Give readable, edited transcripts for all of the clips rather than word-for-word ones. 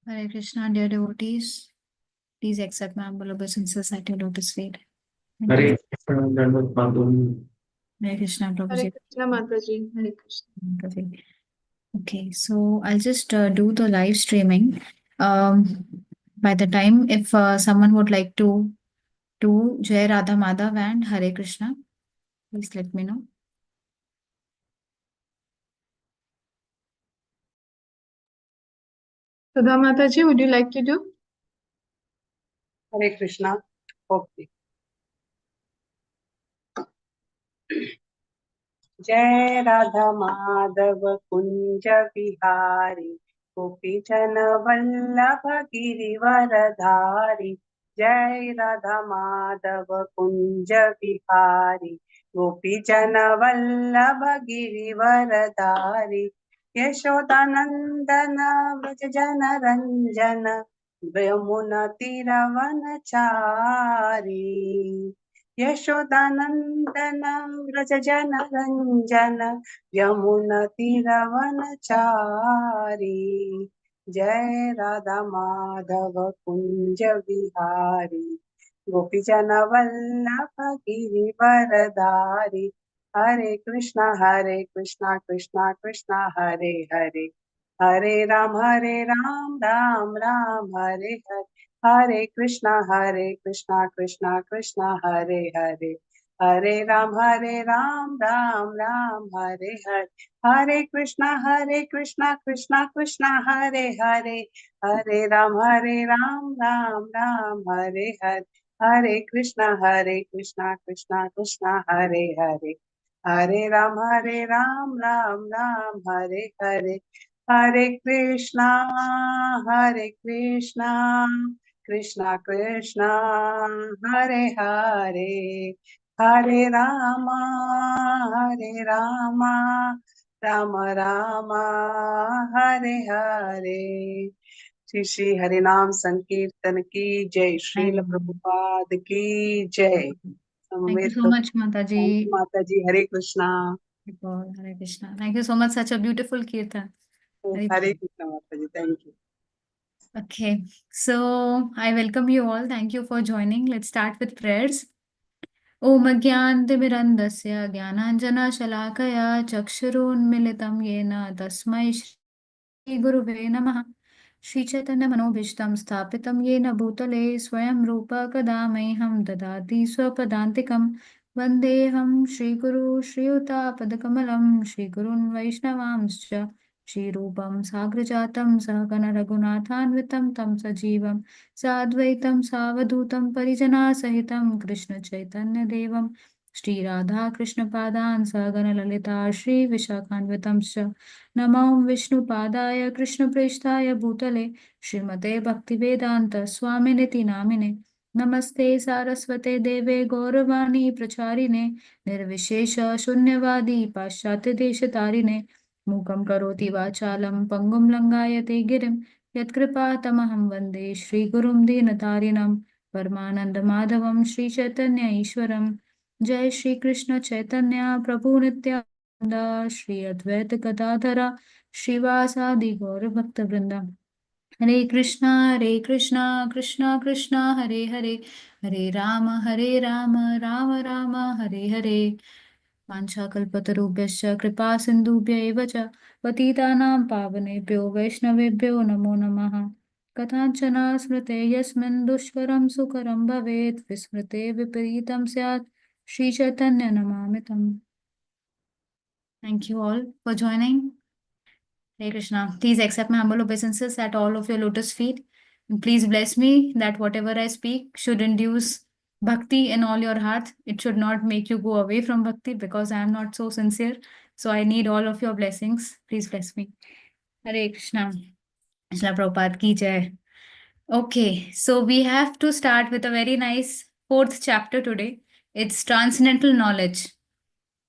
Hare Krishna, dear devotees. Please accept my humble obeisances at your lotus feet. Thank you. Hare Krishna, Dandavat Prabhu. Hare Krishna, Hare Prabhuji. Krishna Mataji, Hare Krishna. Prabhuji. Okay, so I'll just do the live streaming. By the time, if someone would like to do Jai Radha Madhav and Hare Krishna, please let me know. Sudha Mataji, would you like to do? Hare Krishna. Okay. जय राधा माधव कुंज विहारी गोपी जन वल्लभ गिरिवरधारी। जय राधा माधव कुंज विहारी गोपी जन वल्लभ गिरिवरधारी। यशोदानंदन व्रज जन रंजन यमुना तीरवनचारी। यशोदानंदन व्रज जन रंजन यमुना तीरवनचारी। जय राधा माधव कुंज विहारी गोपी जन वल्लभ गिरिवरधारी। हरे कृष्णा कृष्णा कृष्णा हरे हरे, हरे राम राम राम हरे हरे। हरे कृष्णा कृष्णा कृष्णा हरे हरे, हरे राम राम राम हरे हरे। हरे कृष्णा कृष्णा कृष्णा हरे हरे, हरे राम राम राम हरे हरे। हरे कृष्णा कृष्णा कृष्णा हरे हरे, हरे राम राम राम हरे हरे। हरे कृष्णा कृष्णा कृष्णा हरे हरे, हरे रामा राम राम हरे हरे। श्री श्री हरि नाम संकीर्तन की जय, श्रील प्रभुपाद की जय। Thank you so much, Mataji. माता जी हरे Krishna. Hare Krishna. Thank you so much. Such a beautiful kirtan. Hare Krishna Mata ji, thank you. Okay, so I welcome you all. Thank you for joining. Let's start with prayers. Om Agyantimirandasya Jnananjana-shalakaya Chakshurunmilitam Yena Tasmai Shri Guruve Namaha. Shri Chaitanya Manobhishtam Sthapitam Yena Bhutale Swayam Rupa Kadamaham Dadati Swapadantikam Vandeham Shri Guru Shri Yuta Padakamalam Shri Gurun Vaishnavamscha Shri Rupam Sagrajatam Sahagana Raghunathanvitam Tam Sajivam Sadvaitam Savadutam Parijana Sahitam Krishna Chaitanya Devam Shri Radha Krishna Padan Sahagana Lalita Shri Vishakhanvitam नमो विष्णुपादाय कृष्णप्रेष्ठाय भूतले श्रीमते भक्तिवेदांत स्वामिनिति नामिने नमस्ते सारस्वते देवे गौरवाणी प्रचारिणे निर्विशेष शून्यवादी पाश्चात्य देशतारिणे मूकं करोति वाचालं पङ्गुं लङ्घायते गिरिं यत्कृपातमहं वन्दे श्रीगुरुं दीनतारिणं परमानन्दमाधवं श्रीचैतन्य ईश्वरं। जय श्री कृष्ण चैतन्य प्रभु नित्यानंद श्री अद्वैत गदाधरा श्रीवासादि गौर भक्त वृंदा। हरे कृष्णा कृष्णा कृष्णा हरे हरे, हरे राम राम राम हरे हरे। वाञ्छाकल्पतरुभ्यश्च कृपा सिन्धुभ्य एव च पतितानां पावनेभ्यो वैष्णवेभ्यो नमो नमः। कथाञ्चन स्मृते यस्मिन् दुष्करं सुकरं भवेत् विस्मृते विपरीतं स्यात् Shri Chaitanya Namamitam. Thank you all for joining. Hare Krishna. Please accept my humble obeisances at all of your lotus feet. And please bless me that whatever I speak should induce bhakti in all your hearts. It should not make you go away from bhakti because I am not so sincere. So I need all of your blessings. Please bless me. Hare Krishna. Srila Prabhupada ki jai. Okay, so we have to start with a very nice fourth chapter today. It's transcendental knowledge.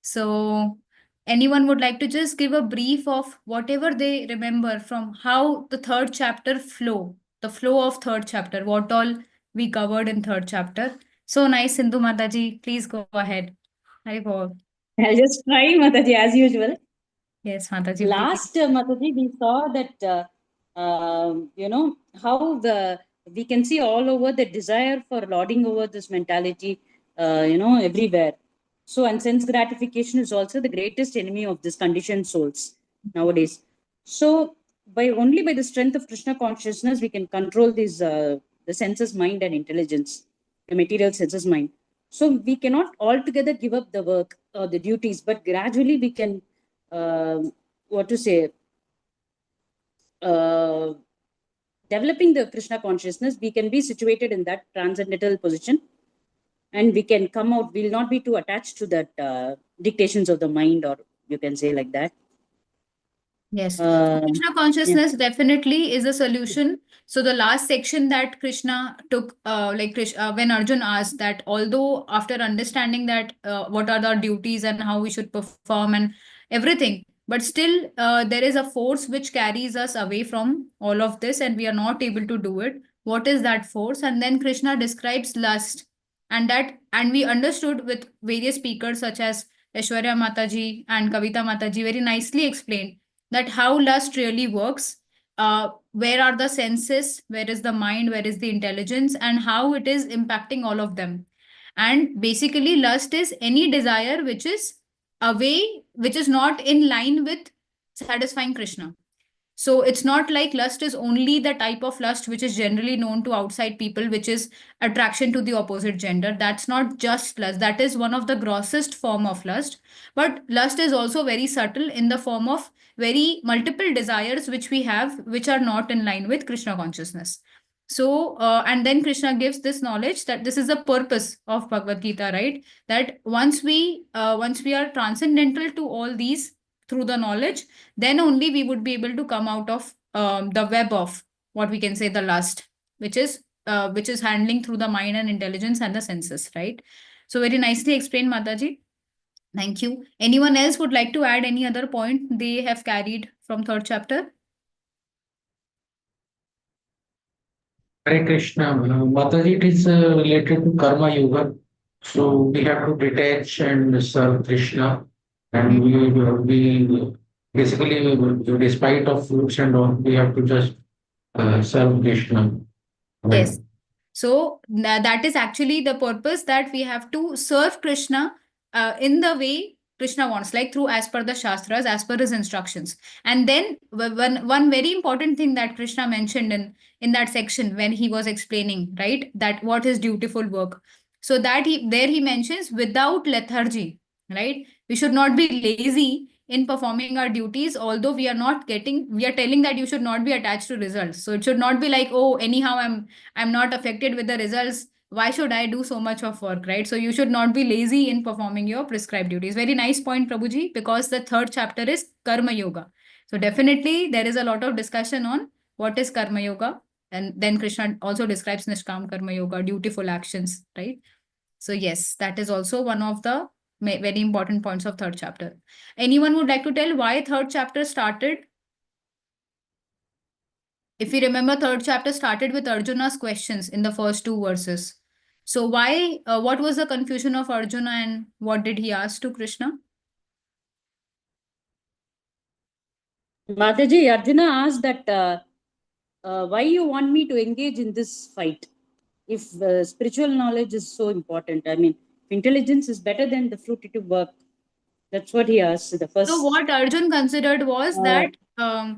So, anyone would like to just give a brief of whatever they remember from how the third chapter the flow of third chapter, what all we covered in third chapter. So nice, Sindhu Mataji, please go ahead. Hari Bol. I'll just try, Mataji, as usual. Yes, Mataji. Last, Mataji, we saw that how we can see all over the desire for lording over this mentality, everywhere. So, and sense gratification is also the greatest enemy of this conditioned souls nowadays. So, only by the strength of Krishna consciousness, we can control these the senses, mind, and intelligence, the material senses, mind. So, we cannot altogether give up the work or the duties, but gradually we can, what to say, developing the Krishna consciousness, we can be situated in that transcendental position, and we can come out. We'll not be too attached to that dictations of the mind, or you can say like that. Yes. So Uh, Krishna yeah. consciousness definitely is a solution. So the last section that Krishna took, when Arjun asked that, although after understanding that what are the duties and how we should perform and everything, but still there is a force which carries us away from all of this and we are not able to do it. What is that force? And then Krishna describes lust, and we understood with various speakers such as Aishwarya Mataji and Kavita Mataji very nicely explained that how lust really works, where are the senses, where is the mind, where is the intelligence, and how it is impacting all of them. And basically lust is any desire which is away, which is not in line with satisfying Krishna. So it's not like lust is only the type of lust which is generally known to outside people, which is attraction to the opposite gender. That's not just lust. That is one of the grossest form of lust. But lust is also very subtle in the form of very multiple desires which we have, which are not in line with Krishna consciousness. So, and then Krishna gives this knowledge that this is the purpose of Bhagavad Gita, right? That once we are transcendental to all these through the knowledge, then only we would be able to come out of the web of what we can say the lust, which is handling through the mind and intelligence and the senses, right? So very nicely explained, Mataji. Thank you. Anyone else would like to add any other point they have carried from third chapter? Hare Krishna. Mataji, it is related to Karma Yoga. So we have to detach and serve Krishna. And we basically, despite of fruits and all, we have to just serve Krishna. Right. Yes. So that is actually the purpose, that we have to serve Krishna in the way Krishna wants, like through as per the Shastras, as per his instructions. And then one very important thing that Krishna mentioned in that section when he was explaining, right, that what is dutiful work. So that he mentions without lethargy, right? We should not be lazy in performing our duties, although we are telling that you should not be attached to results. So it should not be like, oh, anyhow, I'm not affected with the results. Why should I do so much of work, right? So you should not be lazy in performing your prescribed duties. Very nice point, Prabhuji, because the third chapter is Karma Yoga. So definitely there is a lot of discussion on what is Karma Yoga. And then Krishna also describes Nishkam Karma Yoga, dutiful actions, right? So yes, that is also one of the very important points of third chapter. Anyone would like to tell why third chapter started? If you remember, third chapter started with Arjuna's questions in the first two verses. So why, what was the confusion of Arjuna and what did he ask to Krishna? Mataji, Arjuna asked that why you want me to engage in this fight if spiritual knowledge is so important. I mean, intelligence is better than the fruitive work. That's what he asked the So first. what Arjun considered was Uh, that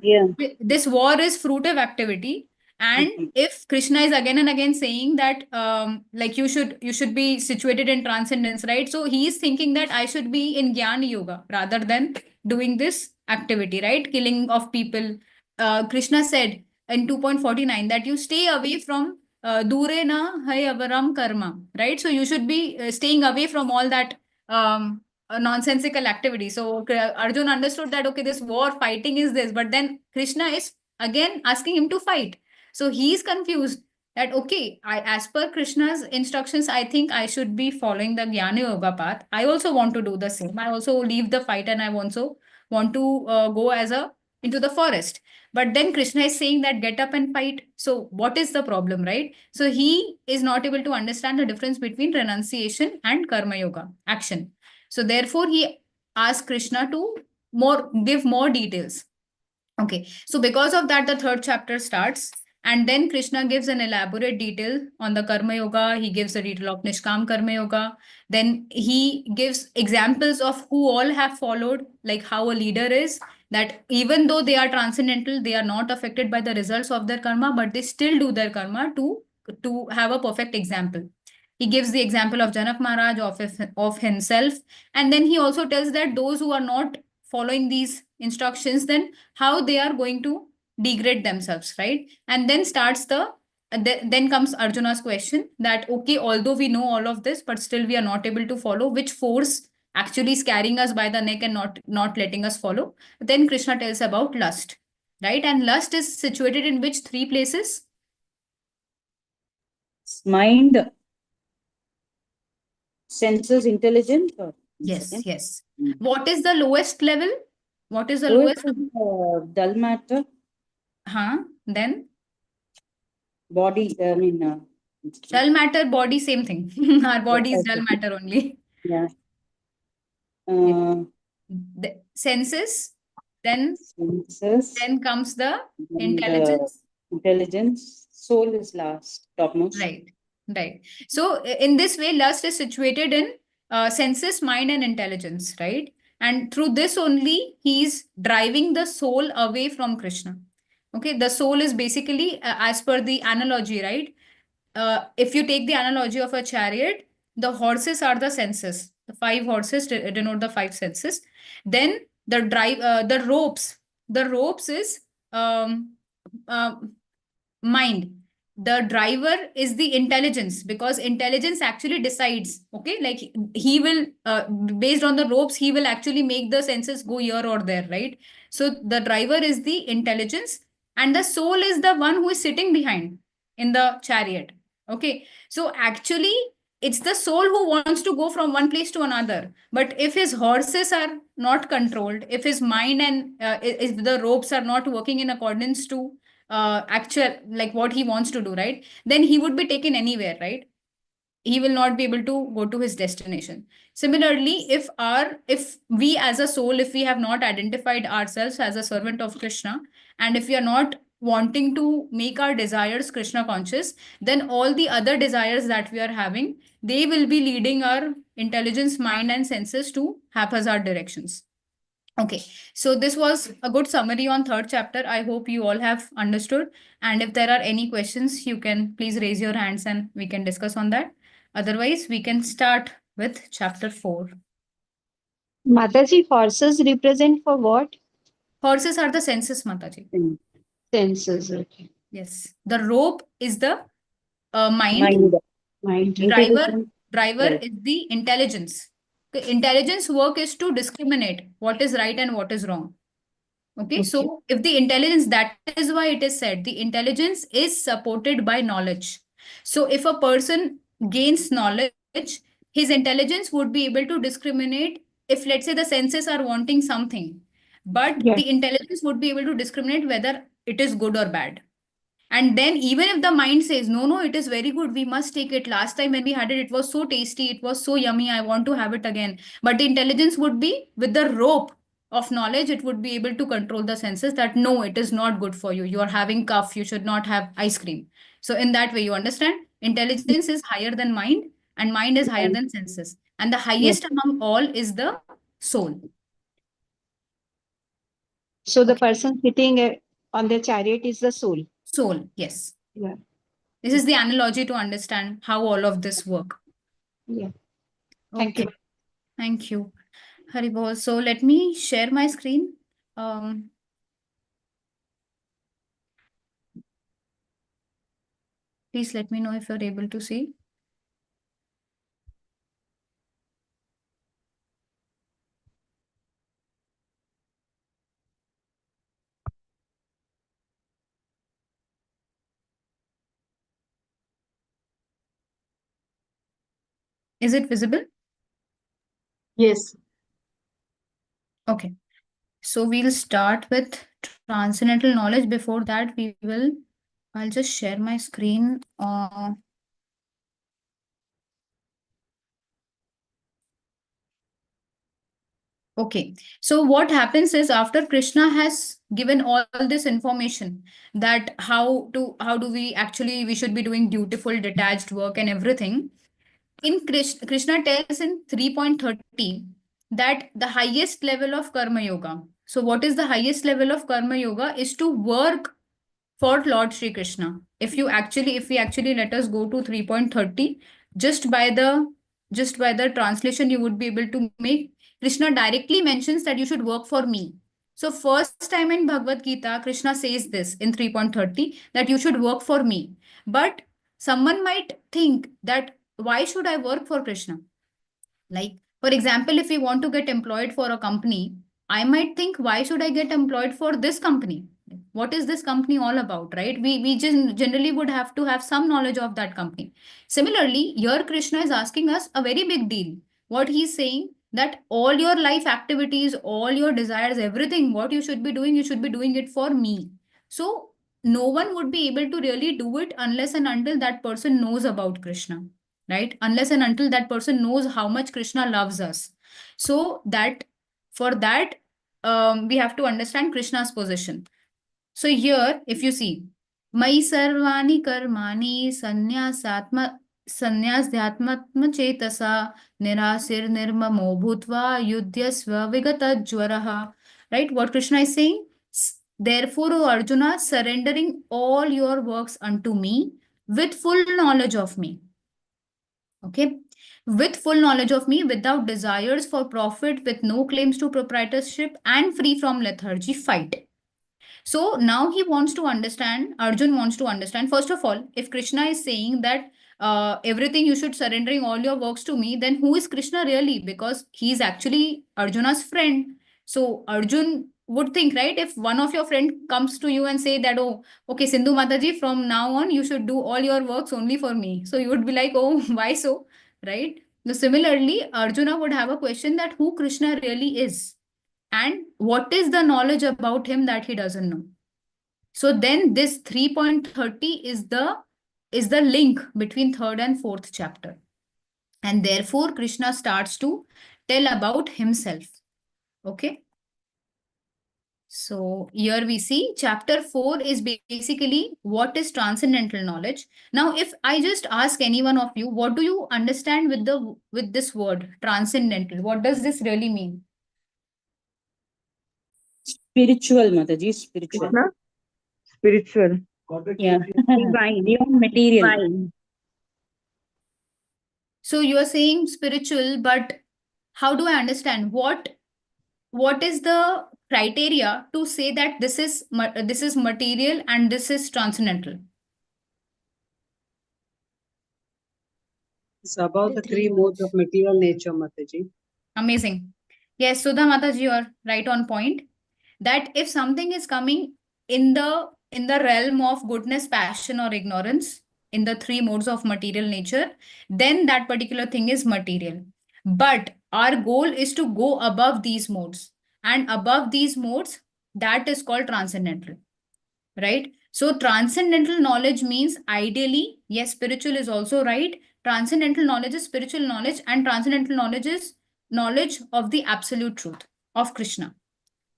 yeah. this war is fruitive activity, and if Krishna is again and again saying that like you should be situated in transcendence, right? So he is thinking that I should be in Jnana Yoga rather than doing this activity, right? Killing of people. Krishna said in 2.49 that you stay away from dure na hai avaram karma, right? So you should be staying away from all that a nonsensical activity. So Arjun understood that, okay, this war fighting is this, but then Krishna is again asking him to fight. So he is confused that, okay, as per Krishna's instructions, I think I should be following the Jnana Yoga path. I also want to do the same. I also leave the fight and I also want to go into the forest. But then Krishna is saying that get up and fight. So what is the problem, right? So he is not able to understand the difference between renunciation and karma yoga action. So therefore, he asked Krishna to give more details. Okay, so because of that, the third chapter starts, and then Krishna gives an elaborate detail on the Karma Yoga. He gives a detail of Nishkam Karma Yoga. Then he gives examples of who all have followed, like how a leader is, that even though they are transcendental, they are not affected by the results of their karma, but they still do their karma to have a perfect example. He gives the example of Janak Maharaj, of himself, and then he also tells that those who are not following these instructions, then how they are going to degrade themselves, right? And then starts then comes Arjuna's question that, okay, although we know all of this, but still we are not able to follow. Which force actually is carrying us by the neck and not letting us follow? Then Krishna tells about lust, right? And lust is situated in which three places? Mind, senses, intelligence. Or Yes, yes. What is the lowest level? What is the lowest lowest? is, dull matter, Then body. I mean, dull matter, body, same thing. Our body is dull matter only. yeah. The senses, then Senses comes the and intelligence. intelligence. Soul is last, topmost. Right, right. So in this way, lust is situated in senses, mind, and intelligence, right? And through this only, he's driving the soul away from Krishna. Okay, the soul is basically, as per the analogy, right? If you take the analogy of a chariot, the horses are the senses. The five horses denote the five senses. Then the ropes is um, uh, mind. The driver is the intelligence, because intelligence actually decides. Okay, like he will, based on the ropes, he will actually make the senses go here or there, right? So the driver is the intelligence, and the soul is the one who is sitting behind in the chariot. Okay, so actually it's the soul who wants to go from one place to another. But if his horses are not controlled, if his mind and if the ropes are not working in accordance to actual, like what he wants to do, right, then he would be taken anywhere, right? He will not be able to go to his destination. Similarly, if we as a soul, if we have not identified ourselves as a servant of Krishna, and if we are not wanting to make our desires Krishna conscious, then all the other desires that we are having, they will be leading our intelligence, mind, and senses to haphazard directions. Okay, so this was a good summary on third chapter. I hope you all have understood. And if there are any questions, you can please raise your hands and we can discuss on that. Otherwise, we can start with chapter 4. Mataji, horses represent for what? Horses are the senses, Mataji. Senses. Okay. Yes. The rope is the mind. Mind. Mind. Intelligence. Driver Right. is the intelligence. The intelligence work is to discriminate what is right and what is wrong. Okay, so if the intelligence, that is why it is said, the intelligence is supported by knowledge. So if a person gains knowledge, his intelligence would be able to discriminate if, let's say, the senses are wanting something, but Yeah. the intelligence would be able to discriminate whether it is good or bad. And then even if the mind says, no, no, it is very good, we must take it. Last time when we had it, it was so tasty, it was so yummy, I want to have it again. But the intelligence would be with the rope of knowledge, it would be able to control the senses that no, it is not good for you. You are having cough, you should not have ice cream. So in that way, you understand, intelligence is higher than mind and mind is higher than senses. And the highest among all is the soul. So the person sitting on the chariot is the soul. Soul, yes. Yeah. This is the analogy to understand how all of this work. Yeah. Thank Okay. you. Thank you, Haribol. So let me share my screen. Please let me know if you're able to see. Is it visible? Yes. Okay. So we'll start with transcendental knowledge. Before that, I'll just share my screen. Okay, so what happens is after Krishna has given all this information that how do we actually we should be doing dutiful detached work and everything, in Krishna tells in 3.30 that the highest level of karma yoga. So what is the highest level of karma yoga is to work for Lord Sri Krishna. If we actually let us go to 3.30, just by the translation you would be able to make, Krishna directly mentions that you should work for me. So first time in Bhagavad Gita, Krishna says this in 3.30 that you should work for me. But someone might think that why should I work for Krishna? Like, for example, if we want to get employed for a company, I might think, why should I get employed for this company? What is this company all about, right? We just generally would have to have some knowledge of that company. Similarly, here Krishna is asking us a very big deal. What he's saying that all your life activities, all your desires, everything, what you should be doing it for me. So no one would be able to really do it unless and until that person knows about Krishna, right? Unless and until that person knows how much Krishna loves us. So that for that, we have to understand Krishna's position. So here, if you see, Mai Sarvani Karmani Sanyasdhyatmatma Chetasa Nirasir Nirmamo Bhutva Yudhyasva Vigata Jwaraha. Right? What Krishna is saying? Therefore, O Arjuna, surrendering all your works unto me with full knowledge of me. Okay, with full knowledge of me, without desires for profit, with no claims to proprietorship, and free from lethargy, fight. So now he wants to understand, Arjun wants to understand, first of all, if Krishna is saying that everything you should surrendering all your works to me, then who is Krishna really? Because he is actually Arjuna's friend. So Arjun would think, right? If one of your friend comes to you and say that, oh, okay, Sindhu Mataji, from now on, you should do all your works only for me. So you would be like, oh, why so? Right? So similarly, Arjuna would have a question that who Krishna really is and what is the knowledge about him that he doesn't know. So then this 3.30 is the link between third and fourth chapter. And therefore Krishna starts to tell about himself. Okay. So here we see chapter 4 is basically what is transcendental knowledge. Now, if I just ask any one of you, what do you understand with this word transcendental? What does this really mean? Spiritual, Mataji, spiritual. Krishna, spiritual, Yeah. Divine. Beyond material. Divine. So you are saying spiritual, but how do I understand what is the criteria to say that this is material and this is transcendental? It's about The the three three modes of modes. material nature, Mataji. Amazing. Yes, Sudha Mataji, you are right on point. That if something is coming in the realm of goodness, passion, or ignorance, in the three modes of material nature, then that particular thing is material. But our goal is to go above these modes. And above these modes, that is called transcendental. Right? So transcendental knowledge means ideally, yes, spiritual is also right. Transcendental knowledge is spiritual knowledge, and transcendental knowledge is knowledge of the absolute truth of Krishna.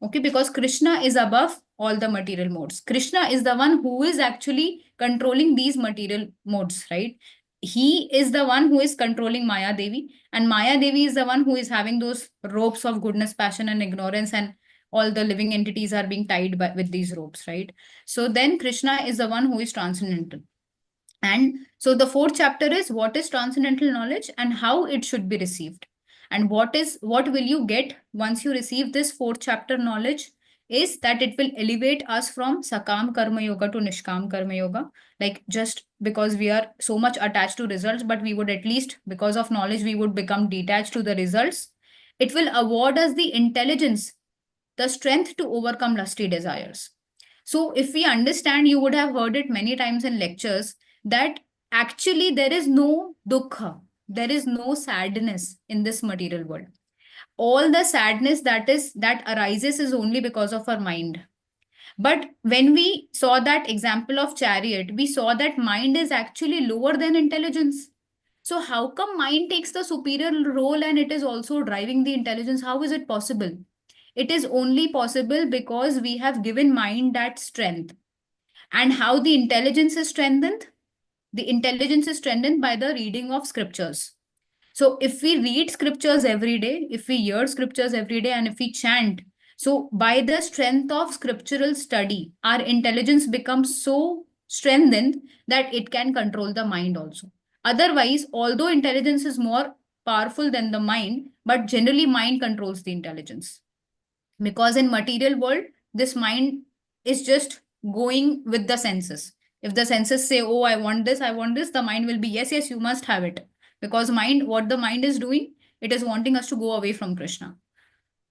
Okay, because Krishna is above all the material modes. Krishna is the one who is actually controlling these material modes, right? He is the one who is controlling Maya Devi, and Maya Devi is the one who is having those ropes of goodness, passion, and ignorance, and all the living entities are being tied with these ropes, right? So then Krishna is the one who is transcendental. And so the fourth chapter is what is transcendental knowledge and how it should be received. And what will you get once you receive this fourth chapter knowledge is that it will elevate us from Sakam Karma Yoga to Nishkam Karma Yoga. Like just because we are so much attached to results, but we would at least, because of knowledge, we would become detached to the results. It will award us the intelligence, the strength to overcome lusty desires. So if we understand, you would have heard it many times in lectures that actually there is no dukkha, there is no sadness in this material world. All the sadness that arises is only because of our mind. But when we saw that example of chariot, we saw that mind is actually lower than intelligence. So how come mind takes the superior role and it is also driving the intelligence? How is it possible? It is only possible because we have given mind that strength. And how the intelligence is strengthened? The intelligence is strengthened by the reading of scriptures. So if we read scriptures every day, if we hear scriptures every day, and if we chant, so by the strength of scriptural study, our intelligence becomes so strengthened that it can control the mind also. Otherwise, although intelligence is more powerful than the mind, but generally mind controls the intelligence. Because in material world, this mind is just going with the senses. If the senses say, oh, I want this, I want this, the mind will be, yes, yes, you must have it. Because mind, what the mind is doing, it is wanting us to go away from Krishna.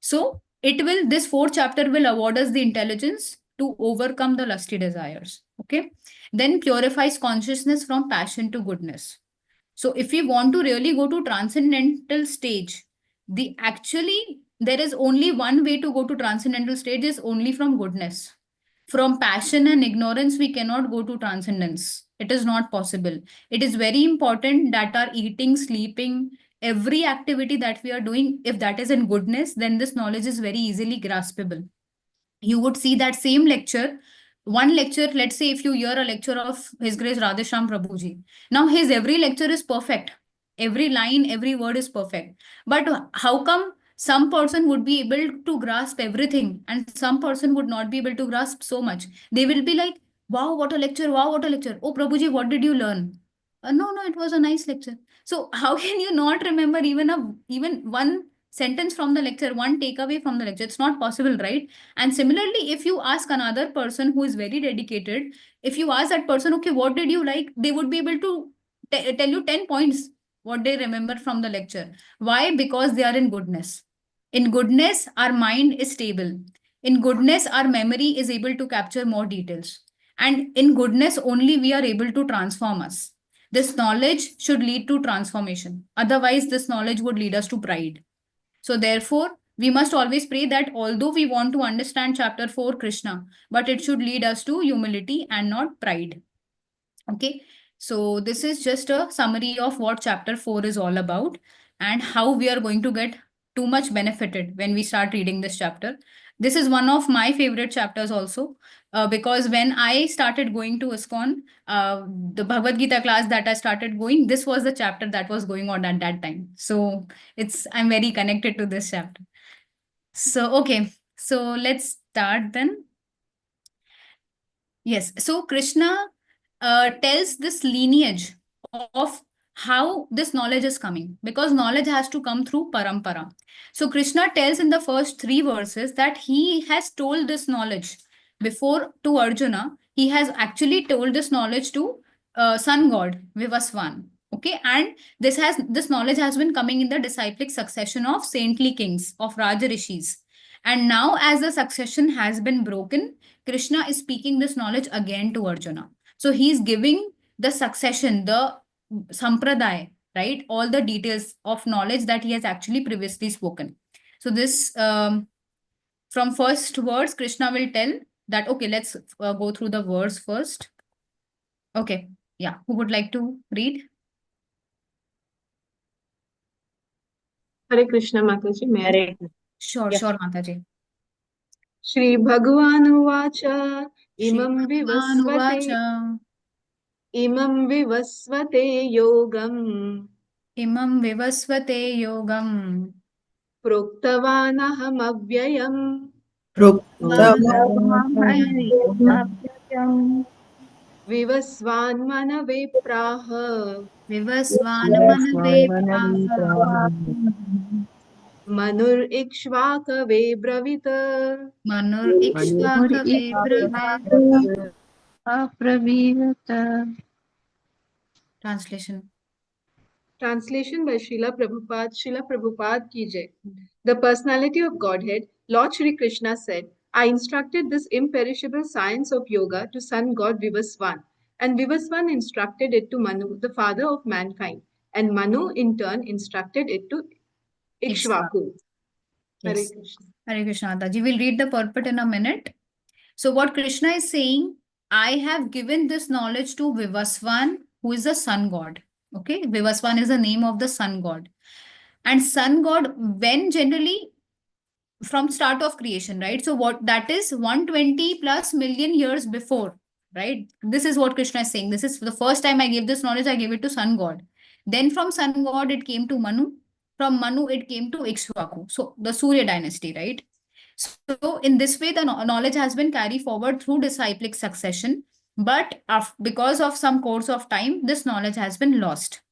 So it will, this fourth chapter will award us the intelligence to overcome the lusty desires. Okay. Then purifies consciousness from passion to goodness. So if we want to really go to transcendental stage, the actually there is only one way to go to transcendental stage, is only from goodness. From passion and ignorance, we cannot go to transcendence. It is not possible. It is very important that our eating, sleeping, every activity that we are doing, if that is in goodness, then this knowledge is very easily graspable. You would see that same lecture, one lecture, let's say if you hear a lecture of His Grace Radhesham Prabhuji, now his every lecture is perfect. Every line, every word is perfect. But how come some person would be able to grasp everything and some person would not be able to grasp so much? They will be like, wow, what a lecture, wow, what a lecture. Oh, Prabhuji, what did you learn? No, it was a nice lecture. So how can you not remember even one sentence from the lecture, one takeaway from the lecture? It's not possible, right? And similarly, if you ask another person who is very dedicated, if you ask that person, okay, what did you like? They would be able to tell you 10 points what they remember from the lecture. Why? Because they are in goodness. In goodness, our mind is stable. In goodness, our memory is able to capture more details. And in goodness, only we are able to transform us. This knowledge should lead to transformation. Otherwise, this knowledge would lead us to pride. So therefore, we must always pray that although we want to understand chapter 4 Krishna, but it should lead us to humility and not pride. Okay. So this is just a summary of what chapter 4 is all about and how we are going to get too much benefited when we start reading this chapter. This is one of my favorite chapters also, because when I started going to ISKCON, the Bhagavad Gita class that I started going, this was the chapter that was going on at that time. So I'm very connected to this chapter. So, okay. So let's start then. Yes. So Krishna tells this lineage of how this knowledge is coming, because knowledge has to come through parampara. So Krishna tells in the first 3 verses that he has told this knowledge before to Arjuna. He has actually told this knowledge to sun god Vivaswan. Okay, and this knowledge has been coming in the disciplic succession of saintly kings, of Raja Rishis. And now, as the succession has been broken, Krishna is speaking this knowledge again to Arjuna. So he's giving the succession, the sampradaya, right? All the details of knowledge that he has actually previously spoken. So this, from first words, Krishna will tell that, okay, let's go through the verse first. Okay, yeah. Who would like to read? Hare Krishna Mataji, may I? Hare Sure, Yeah. sure, Mataji. Shri Bhagawanuvacha imam Shrivanuvacha vivasvate yogam imam vivasvate yogam proktavanaham avyayam vivasvanmanave praha vivasvanamanape praha manur ikshvakave bravita. manur ikshvakave brave. Translation. Translation by Srila Prabhupada. Srila Prabhupada ki jai. The personality of Godhead, Lord Shri Krishna said, I instructed this imperishable science of yoga to sun god Vivasvan, and Vivasvan instructed it to Manu, the father of mankind, and Manu in turn instructed it to Ikshvaku. Hare Yes. Krishna. Hare Krishna. Daji, we'll read the purport in a minute. So what Krishna is saying, I have given this knowledge to Vivasvan, who is the sun god. Okay, Vivaswan is the name of the sun god. And sun god, when generally from start of creation, right? So what that is 120 plus million years before, right? This is what Krishna is saying. This is the first time I gave this knowledge, I gave it to sun god. Then from sun god, it came to Manu. From Manu, it came to Ikshvaku. So the Surya dynasty, right? So in this way, the knowledge has been carried forward through disciplic succession. But because of some course of time, this knowledge has been lost.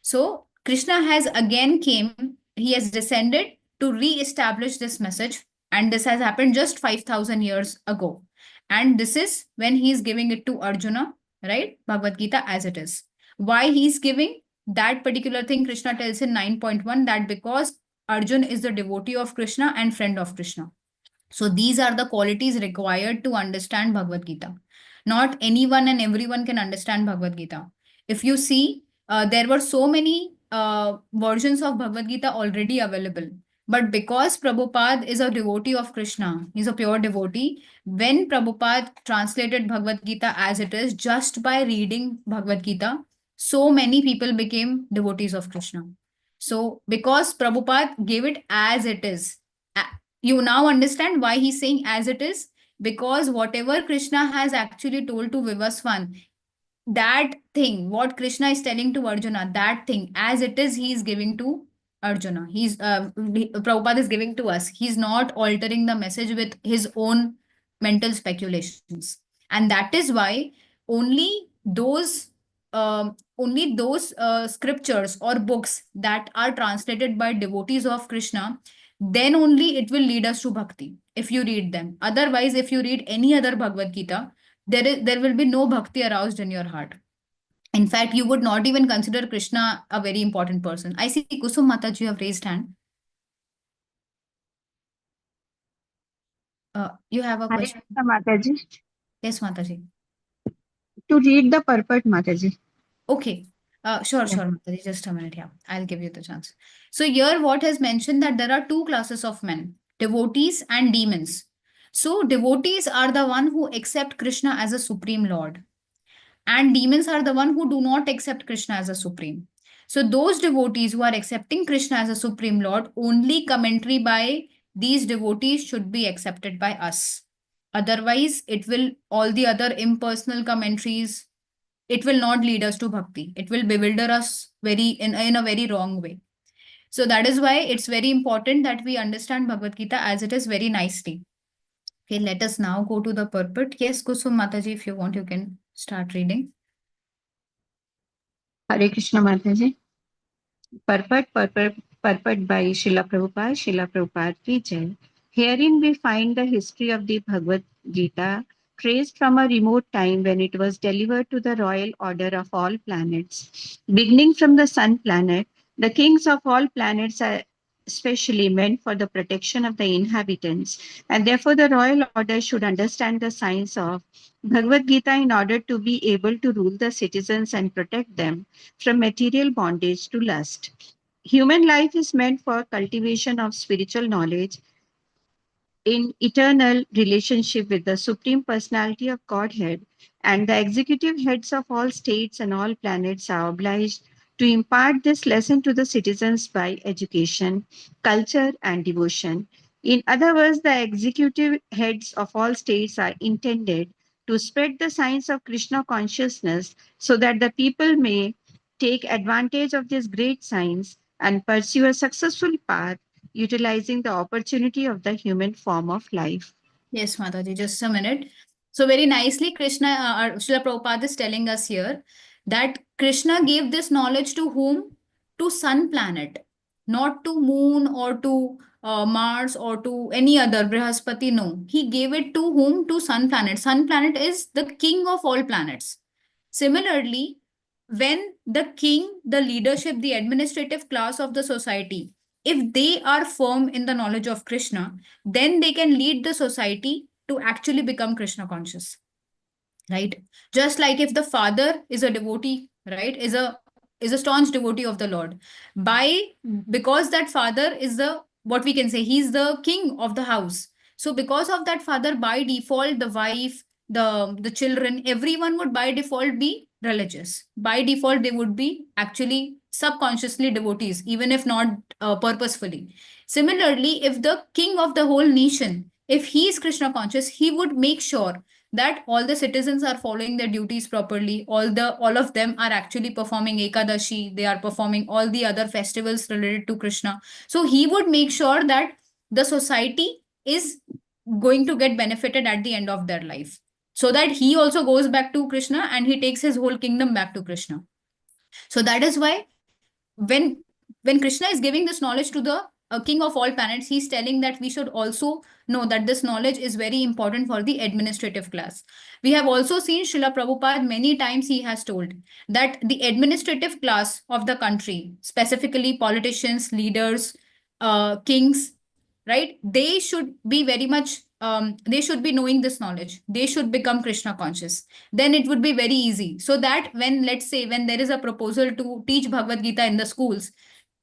So Krishna has again came, he has descended to re-establish this message. And this has happened just 5,000 years ago. And this is when he is giving it to Arjuna, right? Bhagavad Gita as it is. Why he is giving that particular thing, Krishna tells in 9.1 that because Arjun is the devotee of Krishna and friend of Krishna. So these are the qualities required to understand Bhagavad Gita. Not anyone and everyone can understand Bhagavad Gita. If you see, there were so many versions of Bhagavad Gita already available. But because Prabhupada is a devotee of Krishna, he's a pure devotee, when Prabhupada translated Bhagavad Gita as it is, just by reading Bhagavad Gita, so many people became devotees of Krishna. So because Prabhupada gave it as it is, you now understand why he's saying as it is, because whatever Krishna has actually told to Vivaswan, that thing, what Krishna is telling to Arjuna, that thing, as it is, he is giving to Arjuna. Prabhupada is giving to us. He's not altering the message with his own mental speculations. And that is why only those scriptures or books that are translated by devotees of Krishna, then only it will lead us to bhakti if you read them. Otherwise, if you read any other Bhagavad Gita, there will be no bhakti aroused in your heart. In fact, you would not even consider Krishna a very important person. I see Kusum Mataji, you have raised hand. You have a Hare question? Krishna Mataji. Yes, Mataji. To read the purport, Mataji. Okay. Sure, Yeah. Mataji. Just a minute. Yeah, I'll give you the chance. So here, what has mentioned that there are two classes of men, devotees and demons. So devotees are the one who accept Krishna as a supreme lord, and demons are the one who do not accept Krishna as a supreme. So those devotees who are accepting Krishna as a supreme lord, only commentary by these devotees should be accepted by us. Otherwise, it will all the other impersonal commentaries, it will not lead us to bhakti. It will bewilder us in a very wrong way. So that is why it's very important that we understand Bhagavad Gita as it is very nicely. Okay, let us now go to the purport. Yes, Kusum Mataji, if you want, you can start reading. Hare Krishna Mataji. Purport by Srila Prabhupada. Srila Prabhupada ki Jai. Herein we find the history of the Bhagavad Gita traced from a remote time when it was delivered to the royal order of all planets. Beginning from the sun planet, the kings of all planets are specially meant for the protection of the inhabitants, and therefore the royal order should understand the science of Bhagavad Gita in order to be able to rule the citizens and protect them from material bondage to lust. Human life is meant for cultivation of spiritual knowledge in eternal relationship with the Supreme Personality of Godhead, and the executive heads of all states and all planets are obliged to impart this lesson to the citizens by education, culture, and devotion. In other words, the executive heads of all states are intended to spread the science of Krishna consciousness so that the people may take advantage of this great science and pursue a successful path utilizing the opportunity of the human form of life. Yes, Mataji, just a minute. So very nicely, Krishna, Srila Prabhupada is telling us here that Krishna gave this knowledge to whom? To sun planet, not to moon or to Mars or to any other Brihaspati. No, he gave it to whom? To sun planet. Sun planet is the king of all planets. Similarly, when the king, the leadership, the administrative class of the society, if they are firm in the knowledge of Krishna, then they can lead the society to actually become Krishna conscious, right? Just like if the father is a devotee, right, is a staunch devotee of the Lord, by because that father is the, what we can say, he's the king of the house. So because of that father, by default, the wife, the children, everyone would by default be religious. By default, they would be actually subconsciously devotees, even if not purposefully. Similarly, if the king of the whole nation, if he is Krishna conscious, he would make sure that all the citizens are following their duties properly. All of them are actually performing Ekadashi. They are performing all the other festivals related to Krishna. So he would make sure that the society is going to get benefited at the end of their life, so that he also goes back to Krishna and he takes his whole kingdom back to Krishna. So that is why when when Krishna is giving this knowledge to the king of all planets, he's telling that we should also know that this knowledge is very important for the administrative class. We have also seen Srila Prabhupada many times, he has told that the administrative class of the country, specifically politicians, leaders, kings, right, they should be very much they should be knowing this knowledge. They should become Krishna conscious. Then it would be very easy, so that when, let's say, when there is a proposal to teach Bhagavad Gita in the schools,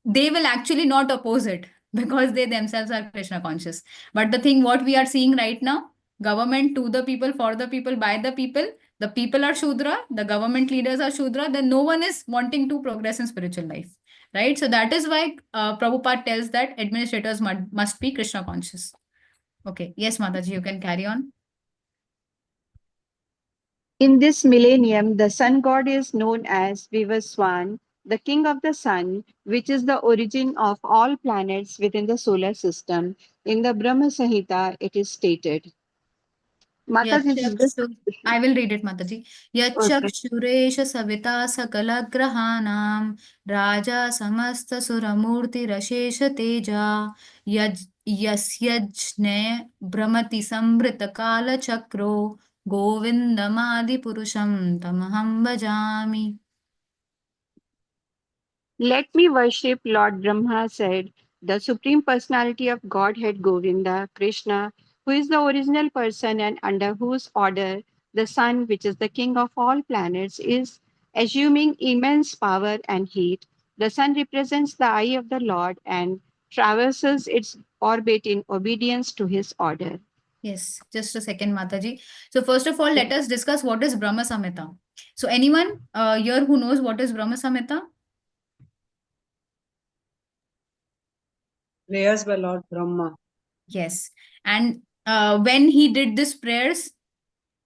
they will actually not oppose it because they themselves are Krishna conscious. But the thing what we are seeing right now, government to the people, for the people, by the people are Shudra, the government leaders are Shudra, then no one is wanting to progress in spiritual life. Right? So that is why Prabhupada tells that administrators must be Krishna conscious. Okay. Yes, Mataji, you can carry on. In this millennium, the sun god is known as Vivaswan, the king of the sun, which is the origin of all planets within the solar system. In the Brahma Samhita, it is stated. Mataji, I will read it, Mataji. okay. Yachakshuresha savita sakala grahanam raja samasta suramurti rashesha teja yasyajne brahmati sambrita kala chakro govindamadi purusham tamaham bhajami. Let me worship, Lord Brahma said, the Supreme Personality of Godhead Govinda, Krishna, who is the original person and under whose order the sun, which is the king of all planets, is assuming immense power and heat. The sun represents the eye of the Lord and traverses its orbit in obedience to his order. Yes, just a second, Mataji. So first of all, let us discuss what is Brahma Samhita. So anyone here who knows what is Brahma Samhita? Prayers by Lord Brahma. Yes. And when he did these prayers,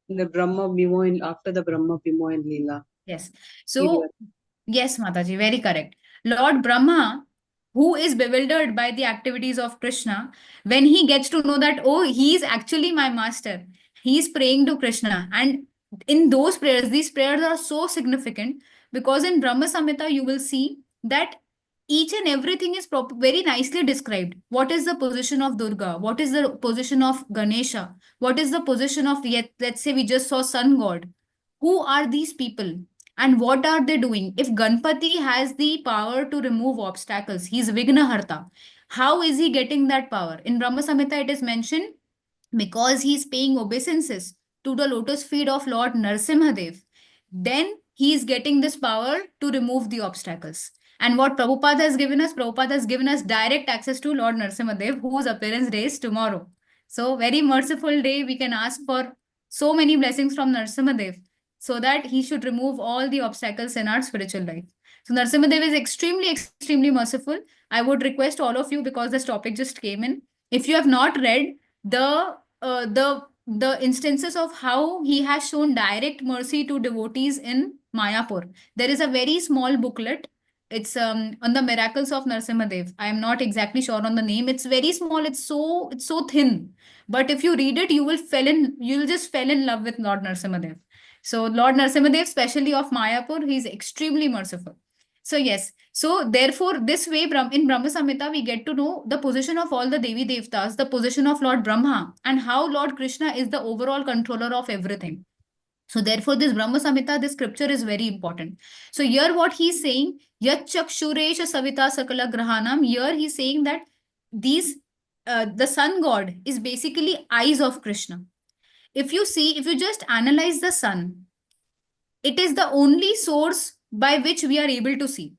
The Brahma Bhimo after the Brahma Bhimo and Leela. yes. So, yes, Mataji, very correct. Lord Brahma, who is bewildered by the activities of Krishna, when he gets to know that, oh, he is actually my master, he is praying to Krishna. And in those prayers, these prayers are so significant because in Brahma Samhita, you will see that each and everything is very nicely described. What is the position of Durga? What is the position of Ganesha? What is the position of, let's say we just saw sun god. Who are these people? And what are they doing? If Ganpati has the power to remove obstacles, he's Vignaharta. How is he getting that power? In Brahma Samhita, it is mentioned because he's paying obeisances to the lotus feet of Lord Narsimhadev. Then he is getting this power to remove the obstacles. And what Prabhupada has given us, Prabhupada has given us direct access to Lord Narsimhadev, whose appearance day is tomorrow. So, very merciful day, we can ask for so many blessings from Narsimhadev so that he should remove all the obstacles in our spiritual life. So Narsimhadev is extremely, extremely merciful. I would request all of you, because this topic just came in, if you have not read the instances of how he has shown direct mercy to devotees in Mayapur. There is a very small booklet. It's on the miracles of Narsimhadev. I am not exactly sure on the name. It's very small. It's so thin. But if you read it, you'll just fell in love with Lord Narsimhadev. So Lord Narsimhadev, especially of Mayapur, he is extremely merciful. So yes, so therefore, this way in Brahma Samhita, we get to know the position of all the Devi Devtas, the position of Lord Brahma, and how Lord Krishna is the overall controller of everything. So therefore, this Brahma Samhita, this scripture is very important. So here what he's saying, Yat Chakshuresha Savita Sakala Grahanam, here he's saying that the sun god is basically eyes of Krishna. If you just analyze the sun, it is the only source by which we are able to see.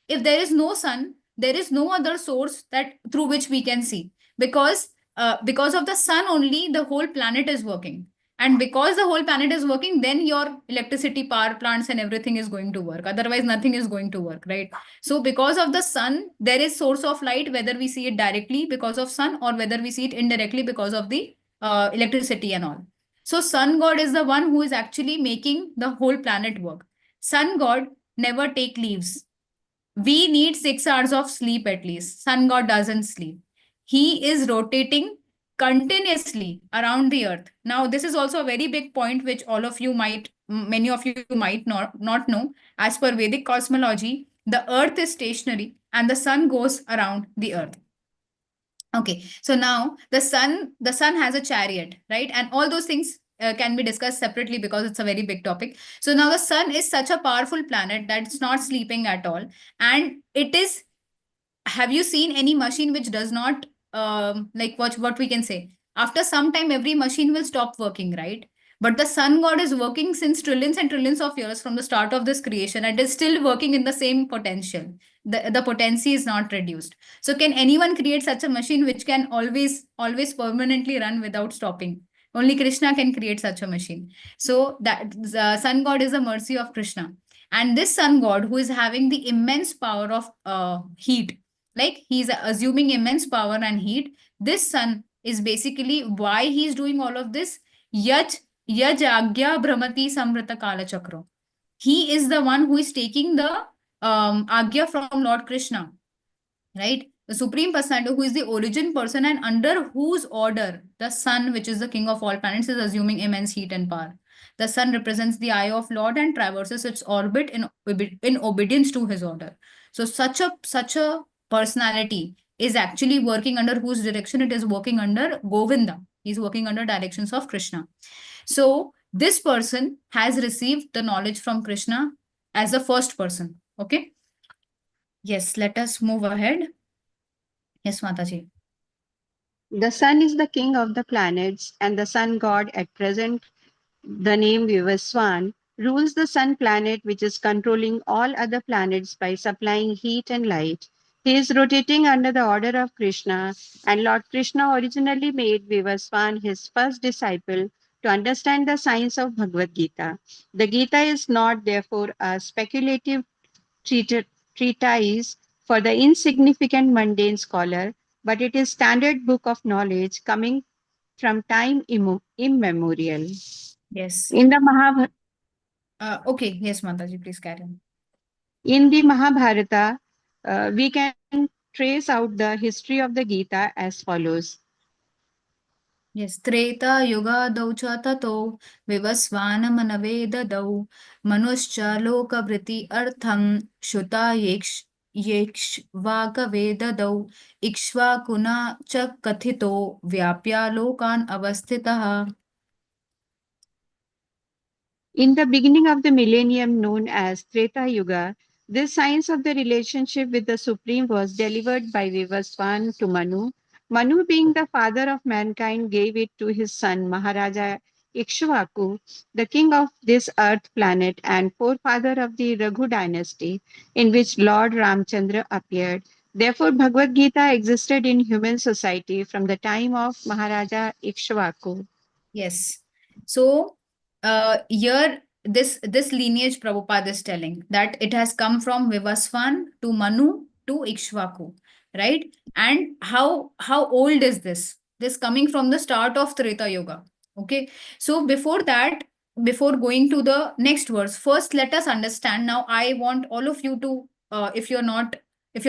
If there is no sun, there is no other source that through which we can see, because of the sun only the whole planet is working. And because the whole planet is working, then your electricity, power plants, and everything is going to work. Otherwise, nothing is going to work, right? So because of the sun, there is source of light, whether we see it directly because of sun or whether we see it indirectly because of the electricity and all. So sun god is the one who is actually making the whole planet work. Sun god never take leaves. We need 6 hours of sleep at least. Sun god doesn't sleep. He is rotating continuously around the earth. Now, this is also a very big point which all of you might, many of you might not know. As per Vedic cosmology, the earth is stationary and the sun goes around the earth. Okay, so now the sun has a chariot, right? And all those things can be discussed separately because it's a very big topic. So now the sun is such a powerful planet that it's not sleeping at all. And it is, have you seen any machine which does not, like what we can say? After some time, every machine will stop working, right? But the sun god is working since trillions and trillions of years from the start of this creation and is still working in the same potential. The potency is not reduced. So can anyone create such a machine which can always permanently run without stopping? Only Krishna can create such a machine. So that the sun god is the mercy of Krishna. And this sun god who is having the immense power of heat, like he's assuming immense power and heat. This sun is basically why he's doing all of this. Yaj Agya Brahmati Samrita Kala Chakra. He is the one who is taking the Agya from Lord Krishna, right? The Supreme Personality, who is the origin person and under whose order the sun, which is the king of all planets, is assuming immense heat and power. The sun represents the eye of Lord and traverses its orbit in obedience to his order. So such a personality is actually working under whose direction? It is working under Govinda. He's working under directions of Krishna. So this person has received the knowledge from Krishna as the first person. Okay. Yes, let us move ahead. Yes, Mataji. The sun is the king of the planets, and the sun god, at present the name Vivaswan, rules the sun planet, which is controlling all other planets by supplying heat and light. He is rotating under the order of Krishna, and Lord Krishna originally made Vivaswan his first disciple to understand the science of Bhagavad Gita. The Gita is not, therefore, a speculative treatise for the insignificant mundane scholar, but it is standard book of knowledge coming from time immemorial. Yes. In the Mahabharata, Okay. Yes, Mataji, please carry on. We can trace out the history of the Gita as follows. Yes. Treta Yuga Daucha Tato Vivasvana Manave Dadau Manuscha Loka Vriti Artham Shuta Yekshvaka Dadau Ikshvakuna Cha Kathito Vyapya Lokan Avasthitaha. In the beginning of the millennium known as Treta Yuga, this science of the relationship with the Supreme was delivered by Vivaswan to Manu. Manu, being the father of mankind, gave it to his son Maharaja Ikshvaku, the king of this earth planet and forefather of the Raghu dynasty, in which Lord Ramchandra appeared. Therefore, Bhagavad Gita existed in human society from the time of Maharaja Ikshvaku. Yes. So here this lineage Prabhupada is telling that it has come from Vivasvan to Manu to Ikshvaku, right? And how old is this? This coming from the start of Treta Yuga. Okay. So before that, before going to the next verse, first let us understand. Now I want all of you to, if you're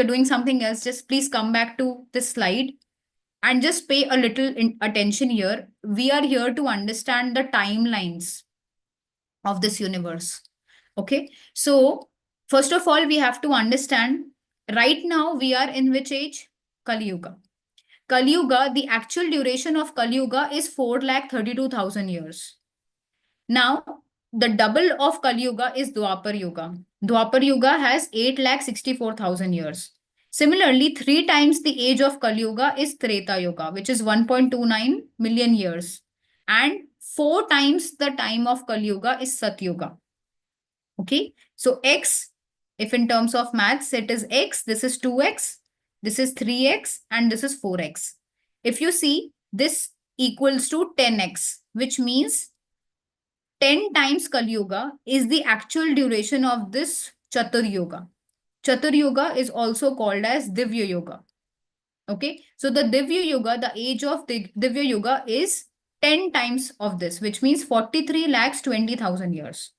doing something else, just please come back to this slide and just pay a little attention here. We are here to understand the timelines of this universe. Okay. So, first of all, we have to understand right now we are in which age? Kali Yuga. Kali Yuga, the actual duration of Kali Yuga is 4,32,000 years. Now, the double of Kali Yuga is Dwapar Yuga. Dwapar Yuga has 8,64,000 years. Similarly, 3 times the age of Kali Yuga is Treta Yuga, which is 1.29 million years. And 4 times the time of Kali Yuga is Sat Yuga. Okay, so X, if in terms of maths, it is X, this is 2X, this is 3X, and this is 4X. If you see, this equals to 10X, which means 10 times Kali Yuga is the actual duration of this Chatur Yuga. Chatur Yuga is also called as Divya Yuga. Okay, so the Divya Yuga, the age of the Divya Yuga is 10 times of this, which means 43 lakhs 20,000 years.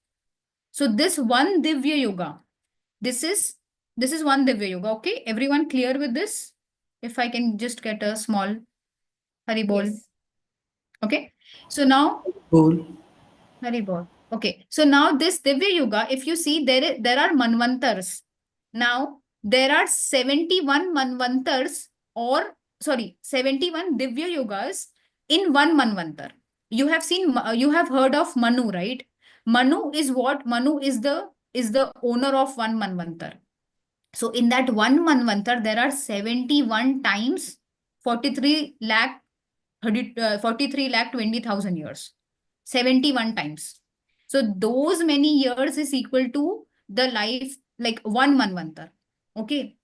So this one Divya Yuga, this is one Divya Yuga. Okay, everyone clear with this? If I can just get a small Haribol. Yes. Okay, so now Cool. Haribol. Okay, so now this Divya Yuga, if you see, there are Manvantars. Now there are 71 Manvantars, or sorry, 71 Divya Yugas in one Manvantar. You have seen, you have heard of Manu, right? Manu is what? Manu is the owner of one Manvantar. So in that one Manvantar, there are 71 times 43 lakh 43 lakh 20,000 years. 71 times. So those many years is equal to the life, like one Manvantar. Okay.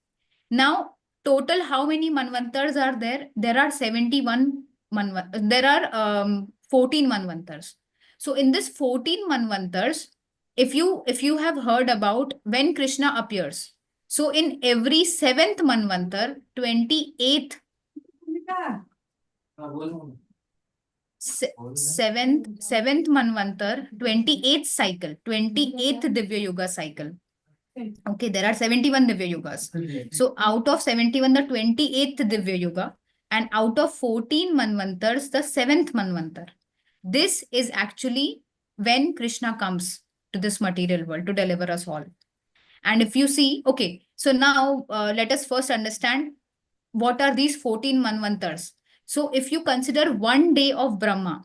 Now, total how many Manvantars are there? There are 71 there are 14 Manvantars. So in this 14 Manvantars, if you have heard about when Krishna appears, so in every 7th Manvantar, 28th seventh Manvantar, 28th cycle, 28th Divya Yuga cycle. Okay, there are 71 Divya Yugas. So out of 71, the 28th Divya Yuga, and out of 14 Manvantars, the 7th Manvantar. This is actually when Krishna comes to this material world to deliver us all. And if you see, okay, so now let us first understand what are these 14 Manvantars. So if you consider 1 day of Brahma,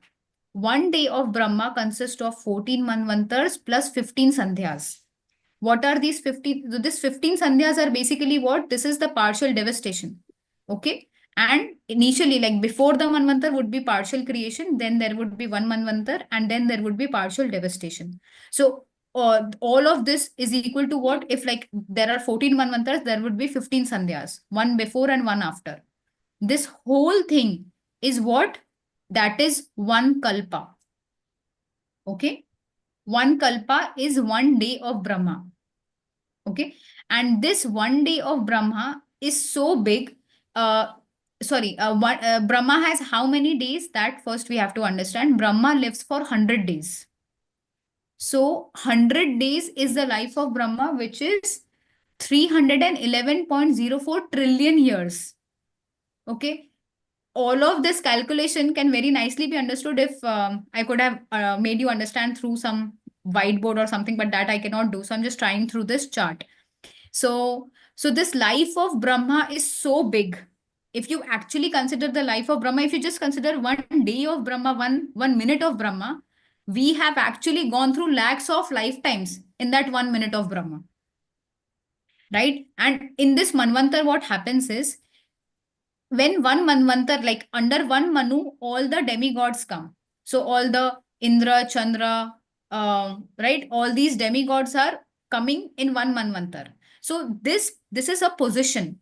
1 day of Brahma consists of 14 Manvantars plus 15 Sandhyas. What are these 15? So this 15 Sandhyas are basically what? This is the partial devastation. Okay. And initially, like before the Manvantar would be partial creation, then there would be one Manvantar, and then there would be partial devastation. So all of this is equal to what? If like there are 14 Manvantars, there would be 15 Sandhyas, one before and one after. This whole thing is what? That is one Kalpa. Okay. One Kalpa is 1 day of Brahma. Okay. And this 1 day of Brahma is so big. Brahma has how many days? That first we have to understand. Brahma lives for 100 days. So 100 days is the life of Brahma, which is 311.04 trillion years. Okay. All of this calculation can very nicely be understood if I could have made you understand through some whiteboard or something, but that I cannot do. So I'm just trying through this chart. So this life of Brahma is so big. If you actually consider the life of Brahma, if you just consider 1 day of Brahma, one minute of Brahma, we have actually gone through lakhs of lifetimes in that 1 minute of Brahma. Right? And in this Manvantar, what happens is, when one Manvantar, like under one Manu, all the demigods come. So all the Indra, Chandra, right? All these demigods are coming in one Manvantar. So this is a position.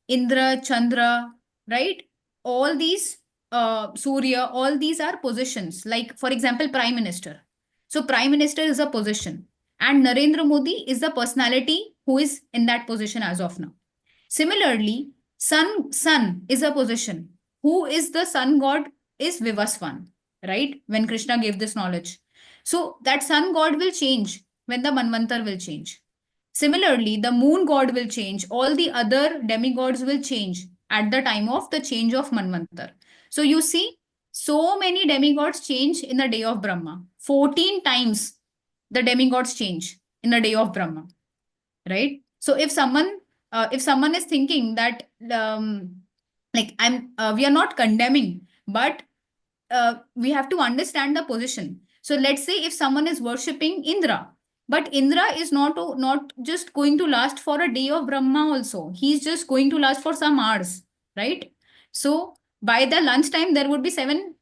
Indra, Chandra, right? All these, Surya, all these are positions. Like for example, Prime Minister. So Prime Minister is a position. And Narendra Modi is the personality who is in that position as of now. Similarly, sun is a position. Who is the sun god? Is Vivaswan, right? When Krishna gave this knowledge. So that sun god will change when the Manvantar will change. Similarly, the moon god will change. All the other demigods will change at the time of the change of Manvantar. So you see, so many demigods change in the day of Brahma. 14 times the demigods change in the day of Brahma, right? So if someone is thinking that like we are not condemning, but we have to understand the position. So let's say if someone is worshipping Indra, but Indra is not just going to last for a day of Brahma also. He's just going to last for some hours, right? So by the lunchtime, there would be seven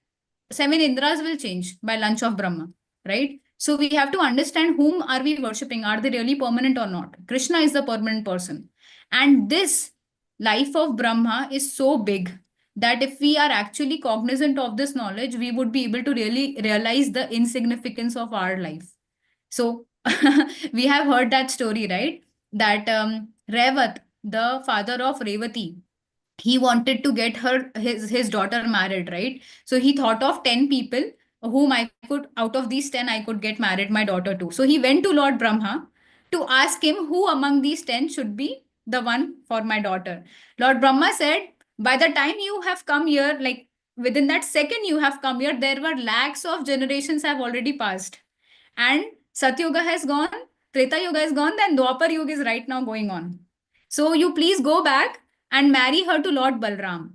Indras will change by lunch of Brahma, right? So we have to understand whom are we worshipping? Are they really permanent or not? Krishna is the permanent person. And this life of Brahma is so big that if we are actually cognizant of this knowledge, we would be able to really realize the insignificance of our life. So we have heard that story, right? That Revat, the father of Revati, he wanted to get his daughter married, right? So he thought of 10 people whom I could, out of these 10, I could get married my daughter to. So he went to Lord Brahma to ask him who among these 10 should be the one for my daughter. Lord Brahma said, by the time you have come here, like within that second you have come here, there were lakhs of generations have already passed. And Satyuga has gone, Treta Yuga is gone, then Dwapar Yuga is right now going on. So you please go back and marry her to Lord Balram.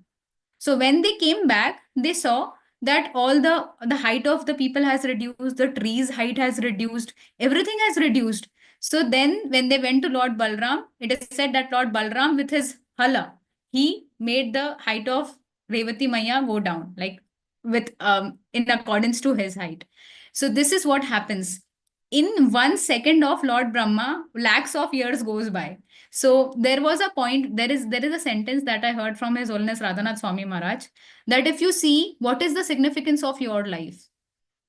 So when they came back, they saw that all the height of the people has reduced, the trees height has reduced, everything has reduced. So then when they went to Lord Balram, it is said that Lord Balram with his hala, he made the height of Revati Maya go down, like with in accordance to his height. So this is what happens. In 1 second of Lord Brahma, lakhs of years goes by. So there was a point, there is a sentence that I heard from His Holiness Radhanath Swami Maharaj, that if you see what is the significance of your life,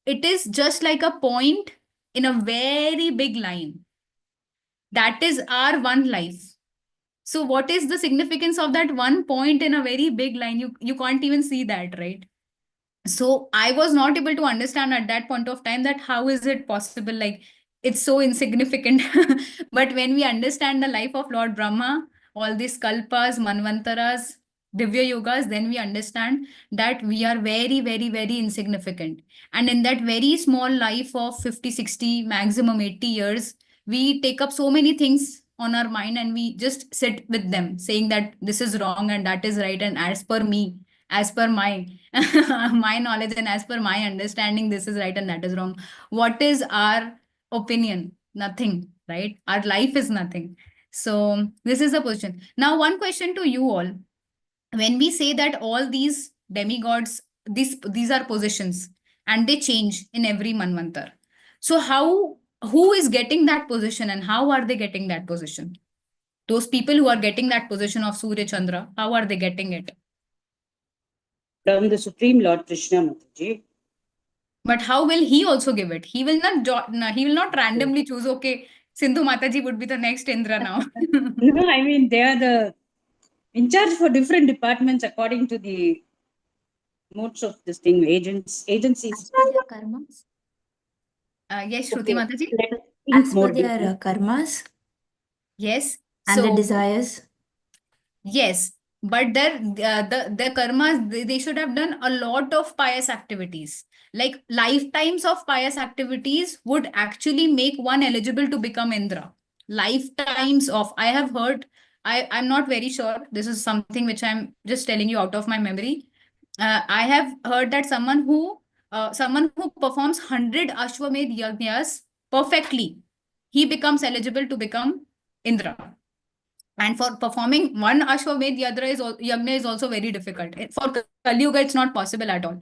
it is just like a point in a very big line. That is our one life. So what is the significance of that one point in a very big line? You can't even see that, right? So I was not able to understand at that point of time that how is it possible, like it's so insignificant. But when we understand the life of Lord Brahma, all these kalpas, manvantaras, divya yogas, then we understand that we are very, very, very insignificant. And in that very small life of 50, 60, maximum 80 years, we take up so many things on our mind and we just sit with them saying that this is wrong and that is right, and as per me, as per my my knowledge and as per my understanding, this is right and that is wrong. What is our opinion? Nothing, right? Our life is nothing. So this is the position. Now, one question to you all. When we say that all these demigods, these are positions and they change in every manvantar. So who is getting that position and how are they getting that position? Those people who are getting that position of Surya Chandra, how are they getting it? From the Supreme Lord Krishna, Mataji. But how will he also give it? He will not no, he will not randomly choose, okay, Sindhu Mataji would be the next Indra now. No, I mean, they are the in charge for different departments according to the modes of this thing, agencies. As per their karmas. Yes, Shruti Okay, Mataji. let us think As more per their deeply. karmas Yes. and the So desires. yes, but their karmas, they should have done a lot of pious activities. Like lifetimes of pious activities would actually make one eligible to become Indra. Lifetimes of, I have heard, I'm not very sure. This is something which I'm just telling you out of my memory. I have heard that someone who performs 100 Ashwamedh yajnas perfectly, he becomes eligible to become Indra. And for performing one Ashwamedh yajna is also very difficult. For Kali Yuga, it's not possible at all,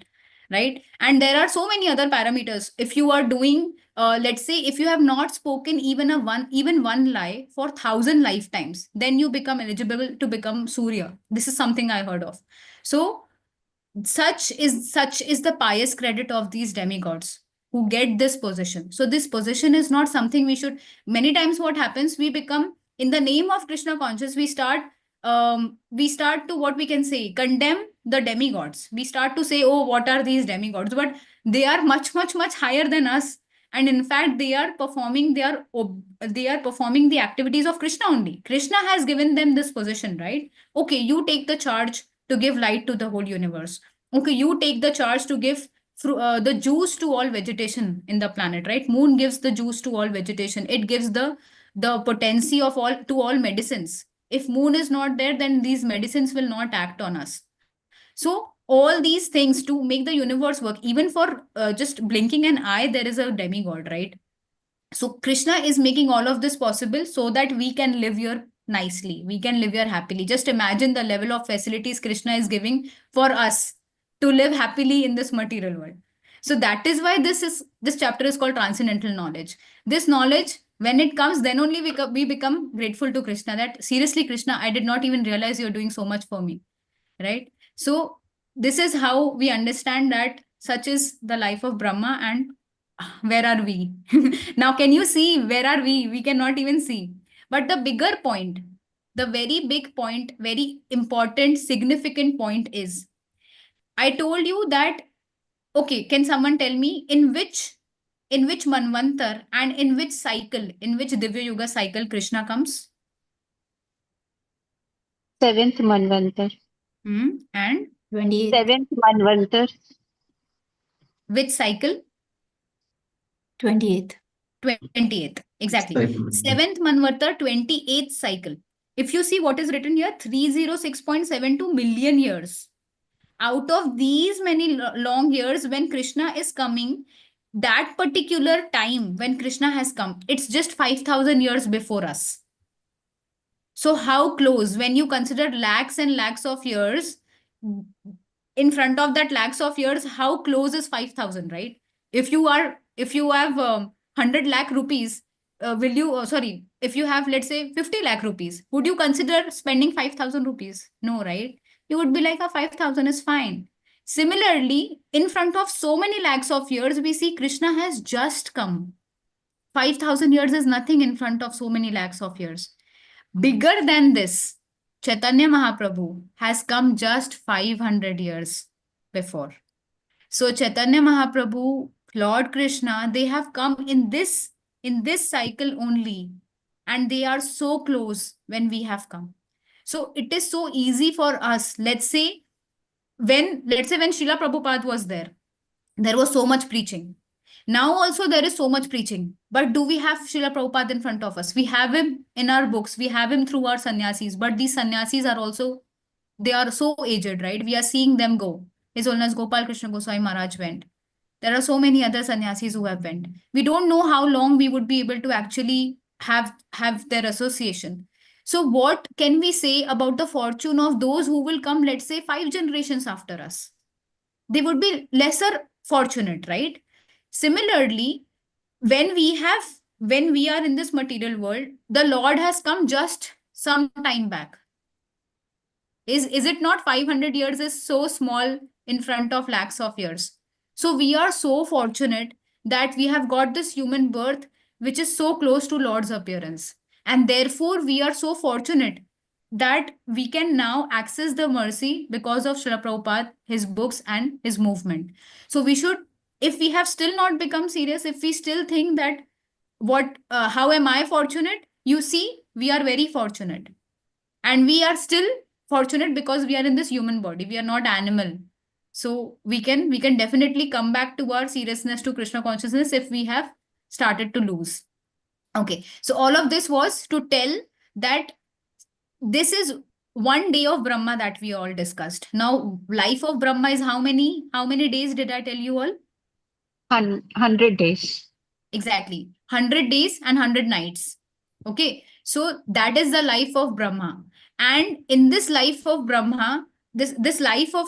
right? And there are so many other parameters. If you are doing, let's say, if you have not spoken even one lie for 1,000 lifetimes, then you become eligible to become Surya. This is something I heard of. So such is the pious credit of these demigods who get this position. So this position is not something we should, many times what happens, we become, in the name of Krishna conscious, we start to, what we can say, condemn the demigods. We start to say, oh, what are these demigods? But they are much, much, much higher than us. And in fact, they are performing the activities of Krishna only. Krishna has given them this position, right? Okay, you take the charge to give light to the whole universe. Okay, you take the charge to give the juice to all vegetation in the planet, right? Moon gives the juice to all vegetation. It gives the potency of all to all medicines. If moon is not there, then these medicines will not act on us. So all these things to make the universe work, even for just blinking an eye, there is a demigod, right? So Krishna is making all of this possible so that we can live here nicely. We can live here happily. Just imagine the level of facilities Krishna is giving for us to live happily in this material world. So that is why this chapter is called transcendental knowledge. This knowledge, when it comes, then only we become grateful to Krishna, that seriously, Krishna, I did not even realize you're doing so much for me, right? So this is how we understand that such is the life of Brahma. And where are we? Now, can you see where are we? We cannot even see. But the bigger point, the very big point, very important, significant point is, I told you that, okay, can someone tell me in which Manvantar and in which cycle, in which Divya Yuga cycle Krishna comes? Seventh Manvantar. And 28th. Seventh Manvantar. which cycle? 28th. 28th. Exactly. 7th Manvanta, 28th cycle. If you see what is written here, 306.72 million years. Out of these many long years, when Krishna is coming, that particular time when Krishna has come, it's just 5,000 years before us. So how close, when you consider lakhs and lakhs of years, in front of that lakhs of years, how close is 5,000, right? If you have 100 lakh rupees, will you, sorry, if you have, let's say, 50 lakh rupees, would you consider spending 5,000 rupees? No, right? You would be like, 5,000 is fine. Similarly, in front of so many lakhs of years, we see Krishna has just come. 5,000 years is nothing in front of so many lakhs of years. Bigger than this, Chaitanya Mahaprabhu has come just 500 years before. So Chaitanya Mahaprabhu, Lord Krishna, they have come in this cycle only, and they are so close when we have come. So it is so easy for us. Let's say when Srila Prabhupada was there was so much preaching. Now also there is so much preaching. But do we have Srila Prabhupada in front of us? We have him in our books. We have him through our sannyasis. But these sannyasis are also, they are so aged, right? We are seeing them go. His Holiness Gopal Krishna Goswami Maharaj went. There are so many other sannyasis who have went. We don't know how long we would be able to actually have their association. So what can we say about the fortune of those who will come, let's say, 5 generations after us? They would be lesser fortunate, right? Similarly, when we are in this material world, the Lord has come just some time back. Is it not 500 years is so small in front of lakhs of years? So we are so fortunate that we have got this human birth, which is so close to Lord's appearance. And therefore, we are so fortunate that we can now access the mercy because of Srila Prabhupada, his books, and his movement. So we should, if we have still not become serious, if we still think that how am I fortunate? You see, we are very fortunate. And we are still fortunate because we are in this human body. We are not animal. So we can definitely come back to our seriousness to Krishna consciousness if we have started to lose. Okay. So all of this was to tell that this is one day of Brahma that we all discussed. Now, life of Brahma is how many days did I tell you all? 100 days. Exactly. 100 days and 100 nights. Okay. So that is the life of Brahma. And in this life of Brahma, this life of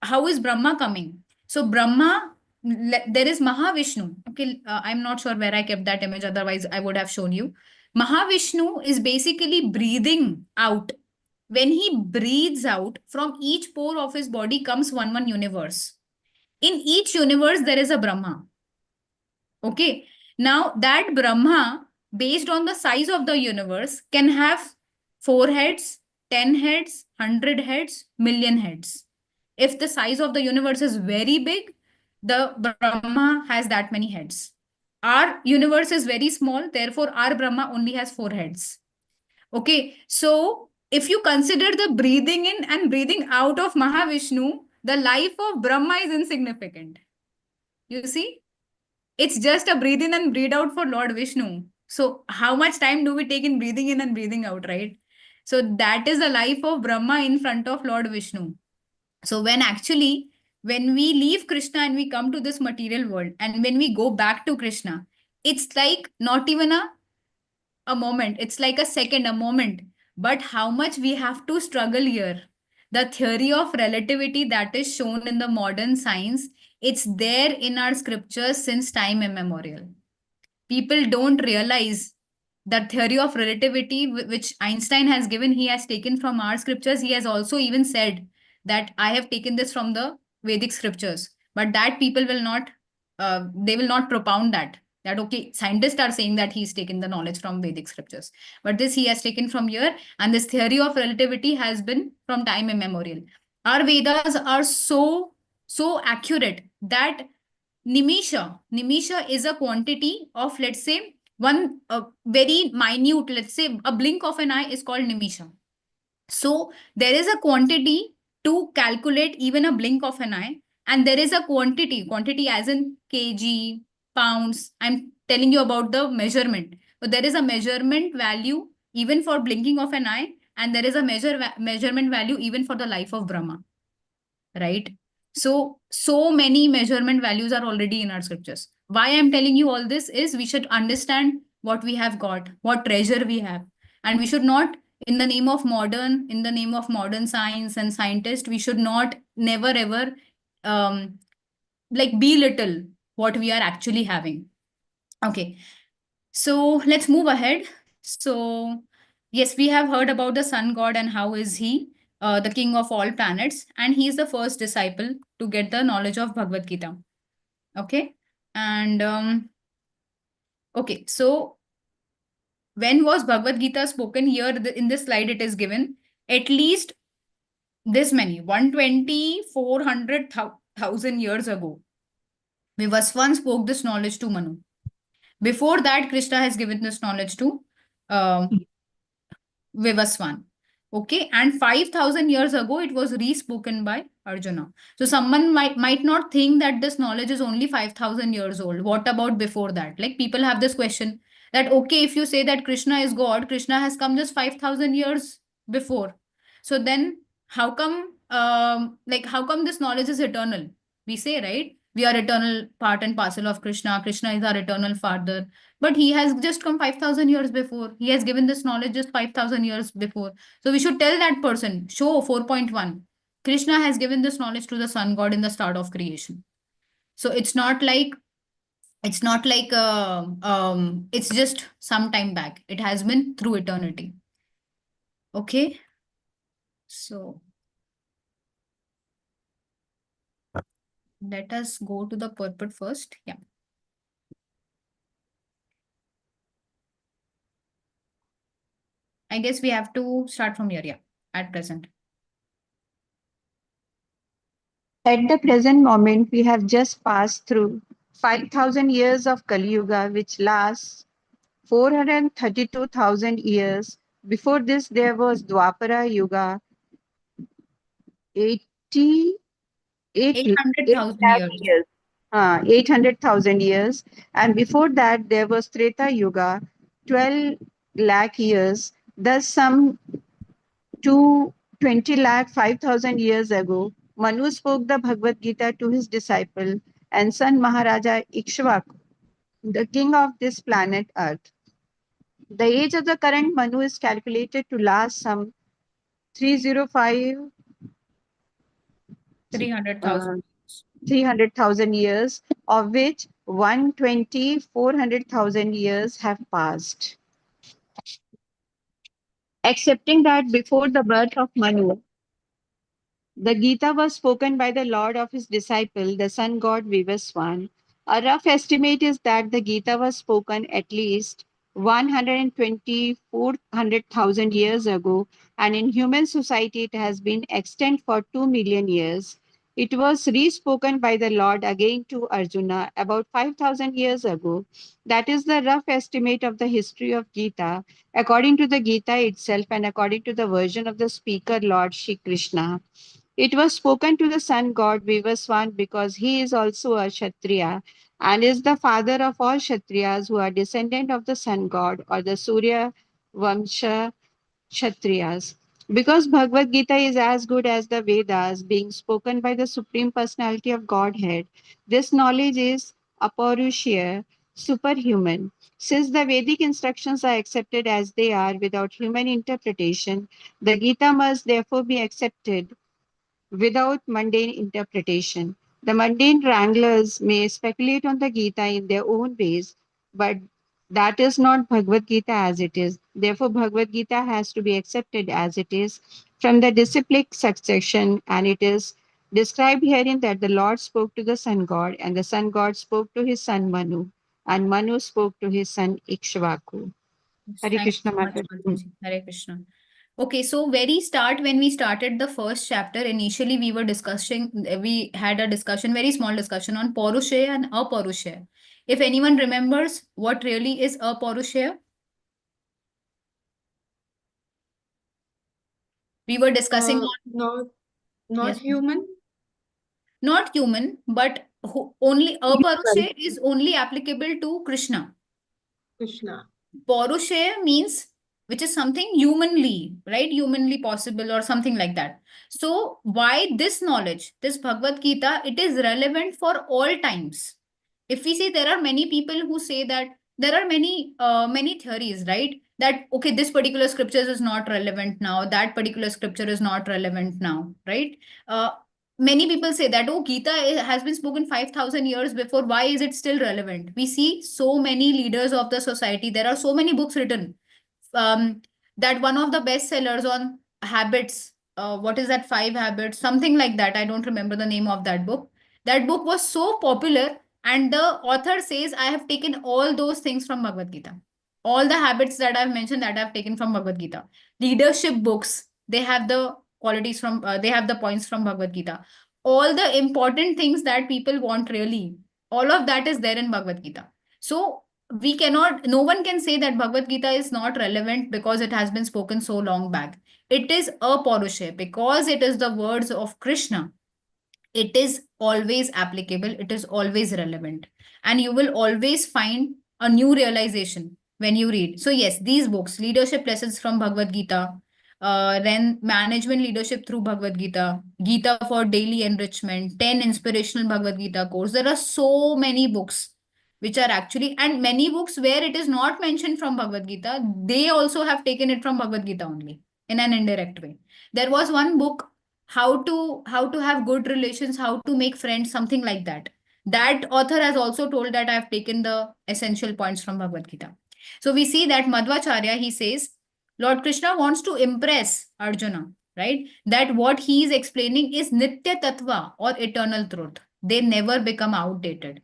how is Brahma coming? So Brahma, there is Mahavishnu. Okay, I'm not sure where I kept that image. Otherwise, I would have shown you. Mahavishnu is basically breathing out. When he breathes out, from each pore of his body comes one universe. In each universe, there is a Brahma. Okay. Now that Brahma, based on the size of the universe, can have 4 heads, 10 heads, 100 heads, million heads. If the size of the universe is very big, the Brahma has that many heads. Our universe is very small, therefore our Brahma only has 4 heads. Okay, so if you consider the breathing in and breathing out of Mahavishnu, the life of Brahma is insignificant. You see? It's just a breathe in and breathe out for Lord Vishnu. So how much time do we take in breathing in and breathing out, right? So that is the life of Brahma in front of Lord Vishnu. So when we leave Krishna and we come to this material world, and when we go back to Krishna, it's like not even a moment. It's like a second, a moment. But how much we have to struggle here. The theory of relativity that is shown in the modern science, it's there in our scriptures since time immemorial. People don't realize the theory of relativity which Einstein has given, he has taken from our scriptures. He has also even said that I have taken this from the Vedic scriptures, but that people will not, they will not propound that okay, scientists are saying that he's taken the knowledge from Vedic scriptures, but this he has taken from here, and this theory of relativity has been from time immemorial. Our Vedas are so accurate that nimisha is a quantity of, let's say, one very minute, let's say a blink of an eye is called nimisha. So there is a quantity to calculate even a blink of an eye, and there is a quantity as in kg, pounds. I'm telling you about the measurement. So there is a measurement value even for blinking of an eye, and there is a measurement value even for the life of Brahma, right? So many measurement values are already in our scriptures. Why I'm telling you all this is we should understand what we have got, what treasure we have, and we should not, in the name of modern science and scientists, we should not never ever like belittle what we are actually having. Okay, so let's move ahead. So yes, we have heard about the sun god and how is he the king of all planets, and he is the first disciple to get the knowledge of Bhagavad Gita. Okay, and okay, so when was Bhagavad Gita spoken? Here in this slide it is given at least this many 120 400,000 years ago. Vivaswan spoke this knowledge to Manu. Before that, Krishna has given this knowledge to uh, Vivaswan. Okay, and 5,000 years ago, it was re-spoken by Arjuna. So someone might not think that this knowledge is only 5,000 years old. What about before that? Like people have this question that, okay, if you say that Krishna is God, Krishna has come just 5,000 years before. So then how come, how come this knowledge is eternal? We say, right? We are eternal part and parcel of Krishna. Krishna is our eternal father. But he has just come 5,000 years before. He has given this knowledge just 5,000 years before. So we should tell that person, show 4.1. Krishna has given this knowledge to the sun god in the start of creation. So it's not like it's just some time back. It has been through eternity. Okay. So let us go to the purport first. Yeah. I guess we have to start from here. Yeah. At present. At the present moment, we have just passed through 5,000 years of Kali Yuga, which lasts 432,000 years. Before this, there was Dwapara Yuga, 80, 8 800,000 lakh years. years. 800,000 years. And before that, there was Treta Yuga, 12 lakh years. Thus, some 20 lakh 5,000 years ago, Manu spoke the Bhagavad Gita to his disciple and son Maharaja Ikshvaku, the king of this planet Earth. The age of the current Manu is calculated to last some 305 300,000. 300,000 years, of which 120 400,000 years have passed. Accepting that before the birth of Manu, the Gita was spoken by the Lord of his disciple, the sun god Vivaswan. A rough estimate is that the Gita was spoken at least 120,400,000 years ago, and in human society it has been extant for 2 million years. It was re-spoken by the Lord again to Arjuna about 5,000 years ago. That is the rough estimate of the history of Gita, according to the Gita itself and according to the version of the speaker, Lord Shri Krishna. It was spoken to the sun god Vivaswan because he is also a Kshatriya and is the father of all Kshatriyas who are descendant of the sun god or the Surya Vamsha Kshatriyas. Because Bhagavad Gita is as good as the Vedas, being spoken by the Supreme Personality of Godhead, this knowledge is apaurushya, superhuman. Since the Vedic instructions are accepted as they are without human interpretation, the Gita must therefore be accepted without mundane interpretation. The mundane wranglers may speculate on the Gita in their own ways, but that is not Bhagavad Gita as it is. Therefore, Bhagavad Gita has to be accepted as it is. from the disciplic succession, and it is described herein that the Lord spoke to the sun god, and the sun god spoke to his son Manu, and Manu spoke to his son Ikshvaku. Yes, Hare thank you Krishna so much, Mataji. Mataji. Hare Krishna. Okay, so very start when we started the first chapter, initially we were discussing, we had a discussion, very small discussion on Paurushaya and Aparushaya. If anyone remembers what really is Aparushaya, we were discussing on, Not yes, human. not human, but only Universal. Aparushaya is only applicable to Krishna. Krishna. Poroshe means which is something humanly, right? Humanly possible or something like that. So why this knowledge, this Bhagavad Gita, it is relevant for all times. If we see, there are many people who say that there are many theories, right? That okay, this particular scripture is not relevant now, that particular scripture is not relevant now, right? Uh, Many people say that oh, Gita has been spoken 5,000 years before, why is it still relevant? We see so many leaders of the society, there are so many books written, that one of the best sellers on habits, what is that, 5 habits, something like that, I don't remember the name of that book. That book was so popular, and the author says I have taken all those things from Bhagavad Gita, all the habits that I've mentioned, that I've taken from Bhagavad Gita. Leadership books, they have the qualities from, they have the points from Bhagavad Gita. All the important things that people want really, all of that is there in Bhagavad Gita. So we cannot, no one can say that Bhagavad Gita is not relevant because it has been spoken so long back. It is a Porushe because it is the words of Krishna. It is always applicable, it is always relevant, and you will always find a new realization when you read. So yes, these books, leadership lessons from Bhagavad Gita, then management leadership through Bhagavad Gita, Gita for daily enrichment, 10 inspirational Bhagavad Gita course, there are so many books which are actually, and many books where it is not mentioned from Bhagavad Gita, they also have taken it from Bhagavad Gita only in an indirect way. There was one book, how to have good relations, how to make friends, something like that. That author has also told that I have taken the essential points from Bhagavad Gita. So we see that Madhvacharya, he says Lord Krishna wants to impress Arjuna, right, that what he is explaining is nitya tattva or eternal truth. They never become outdated.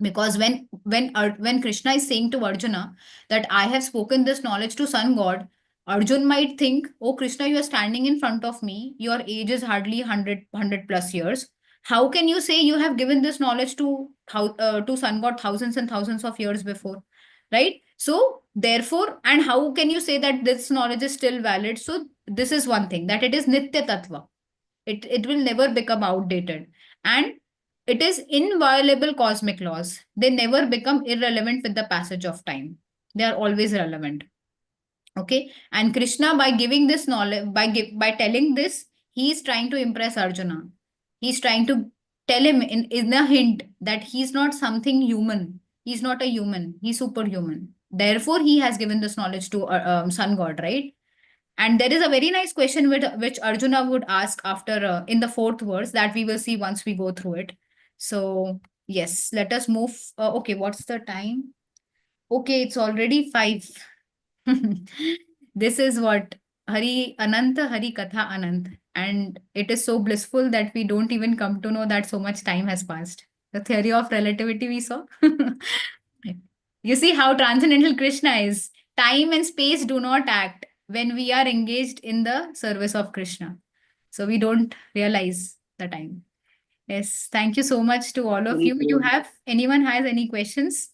Because when Krishna is saying to Arjuna that I have spoken this knowledge to sun god, Arjun might think, oh Krishna, you are standing in front of me, your age is hardly 100 plus years, how can you say you have given this knowledge to sun god thousands and thousands of years before, right? So therefore, and how can you say that this knowledge is still valid? So this is one thing, that it is nitya tattva, it will never become outdated, and it is inviolable cosmic laws. They never become irrelevant with the passage of time. They are always relevant. Okay. And Krishna, by giving this knowledge, by telling this, he is trying to impress Arjuna. He's trying to tell him in a hint that he's not something human. He's not a human. He's superhuman. Therefore, he has given this knowledge to sun god, right? And there is a very nice question which Arjuna would ask after in the fourth verse that we will see once we go through it. So, yes, let us move. Okay, what's the time? Okay, it's already 5. This is what Hari Ananta Hari Katha Anant. And it is so blissful that we don't even come to know that so much time has passed. The theory of relativity we saw. You see how transcendental Krishna is. Time and space do not act when we are engaged in the service of Krishna. So we don't realize the time. Yes, thank you so much to all of you. You have, anyone has any questions?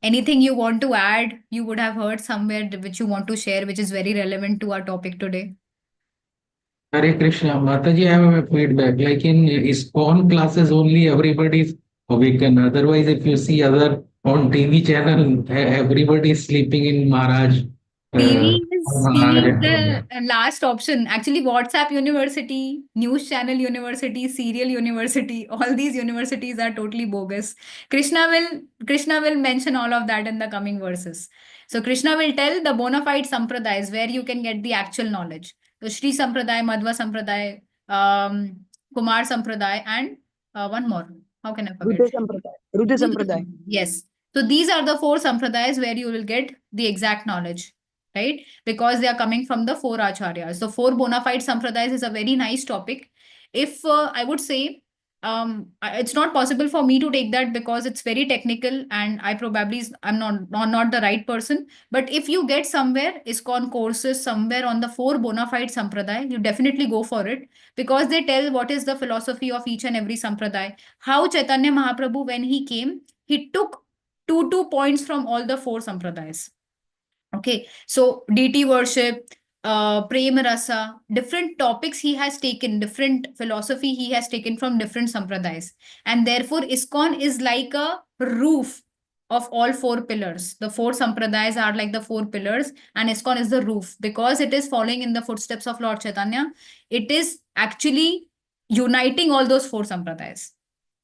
Anything you want to add, you would have heard somewhere which you want to share, which is very relevant to our topic today. Hare Krishna, Mataji, I have a feedback. Like in ISKCON classes, only everybody is awakened. Otherwise, if you see other on TV channel, everybody is sleeping in Maharaj. Uh, TV is the last option. Actually, WhatsApp University, News Channel University, Serial University, all these universities are totally bogus. Krishna will mention all of that in the coming verses. So Krishna will tell the bona fide sampradayas where you can get the actual knowledge. So Shri Sampradaya, Madhva Sampradaya, Kumar Sampradaya, and one more. How can I forget? Rudra Sampradaya. Yes. So these are the 4 sampradayas where you will get the exact knowledge. right? Because they are coming from the four acharyas. The four bona fide sampradayas is a very nice topic. If I would say, it's not possible for me to take that because it's very technical and I probably I'm not the right person. But if you get somewhere ISKCON courses somewhere on the four bona fide sampradaya, you definitely go for it, because they tell what is the philosophy of each and every sampradaya. How Chaitanya Mahaprabhu, when he came, he took two points from all the four sampradayas. Okay, so deity worship, prema rasa, different topics he has taken, different philosophy he has taken from different sampradayas. And therefore, ISKCON is like a roof of all four pillars. The four sampradayas are like the four pillars, and ISKCON is the roof, because it is following in the footsteps of Lord Chaitanya. It is actually uniting all those four sampradayas,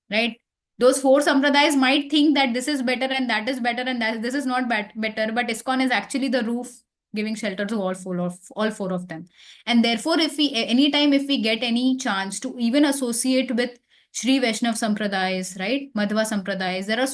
right? Those four sampradayas might think that this is better and that is better and that this is not better, but ISKCON is actually the roof giving shelter to all four of them. And therefore, if we anytime if we get any chance to even associate with Sri Vaishnav sampradayas, right, Madhva sampradayas, there are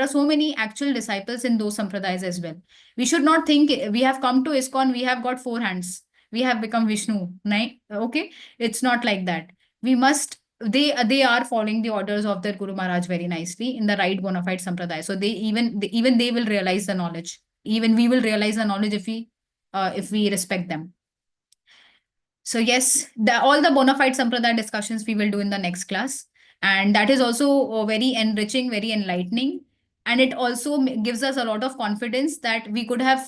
so many actual disciples in those sampradayas as well. We should not think we have come to ISKCON, we have got four hands, we have become Vishnu, right? Okay, it's not like that. We must they are following the orders of their Guru Maharaj very nicely in the right bona fide sampradaya. So even they will realize the knowledge. Even we will realize the knowledge if we respect them. So yes, all the bona fide sampradaya discussions we will do in the next class, and that is also very enriching, very enlightening, and it also gives us a lot of confidence that we could have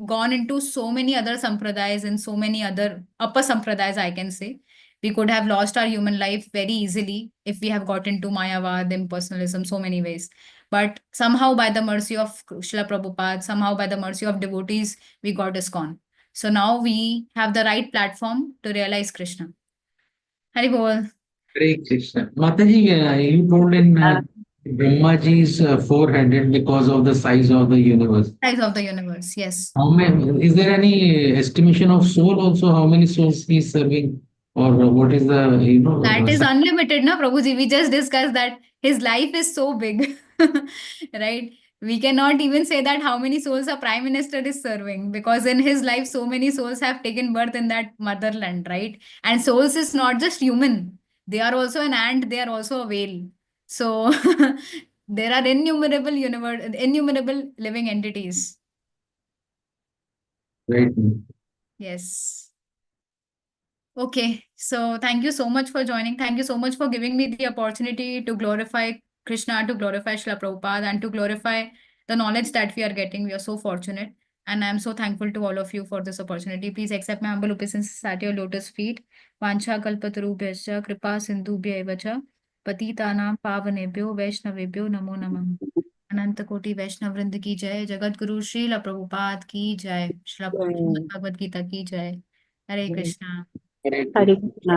gone into so many other sampradayas and so many other upper sampradayas, I can say. We could have lost our human life very easily if we have got into Mayavad, impersonalism, so many ways. But somehow, by the mercy of Srila Prabhupada, somehow by the mercy of devotees, we got ISKCON. So now we have the right platform to realize Krishna. Hari Bol. Hare Krishna. Mataji, you told in Brahmaji is four-headed because of the size of the universe. Size of the universe, yes. How many, is there any estimation of soul also? How many souls he is serving? Or what is the, That is unlimited, na Prabhuji. We just discussed that his life is so big, right? We cannot even say that how many souls a prime minister is serving, because in his life, so many souls have taken birth in that motherland, right? And souls is not just human. They are also an ant, they are also a whale. So there are innumerable living entities. Right. Yes. Okay, so thank you so much for joining. Thank you so much for giving me the opportunity to glorify Krishna, to glorify Srila Prabhupada, and to glorify the knowledge that we are getting. We are so fortunate. And I'm so thankful to all of you for this opportunity. Please accept my humble obeisance at your lotus feet. Vancha kalpatarubhyascha kripa sindhubhya evacha patitanam pavanebhyo vaishnavebhyo namo namah. अनंत कोटि वैष्णव वृंद की जय, जगत गुरु श्रील प्रभुपाद की जय, श्रील भगवद गीता की जय. हरे Krishna. Hare Hare Krishna. Krishna.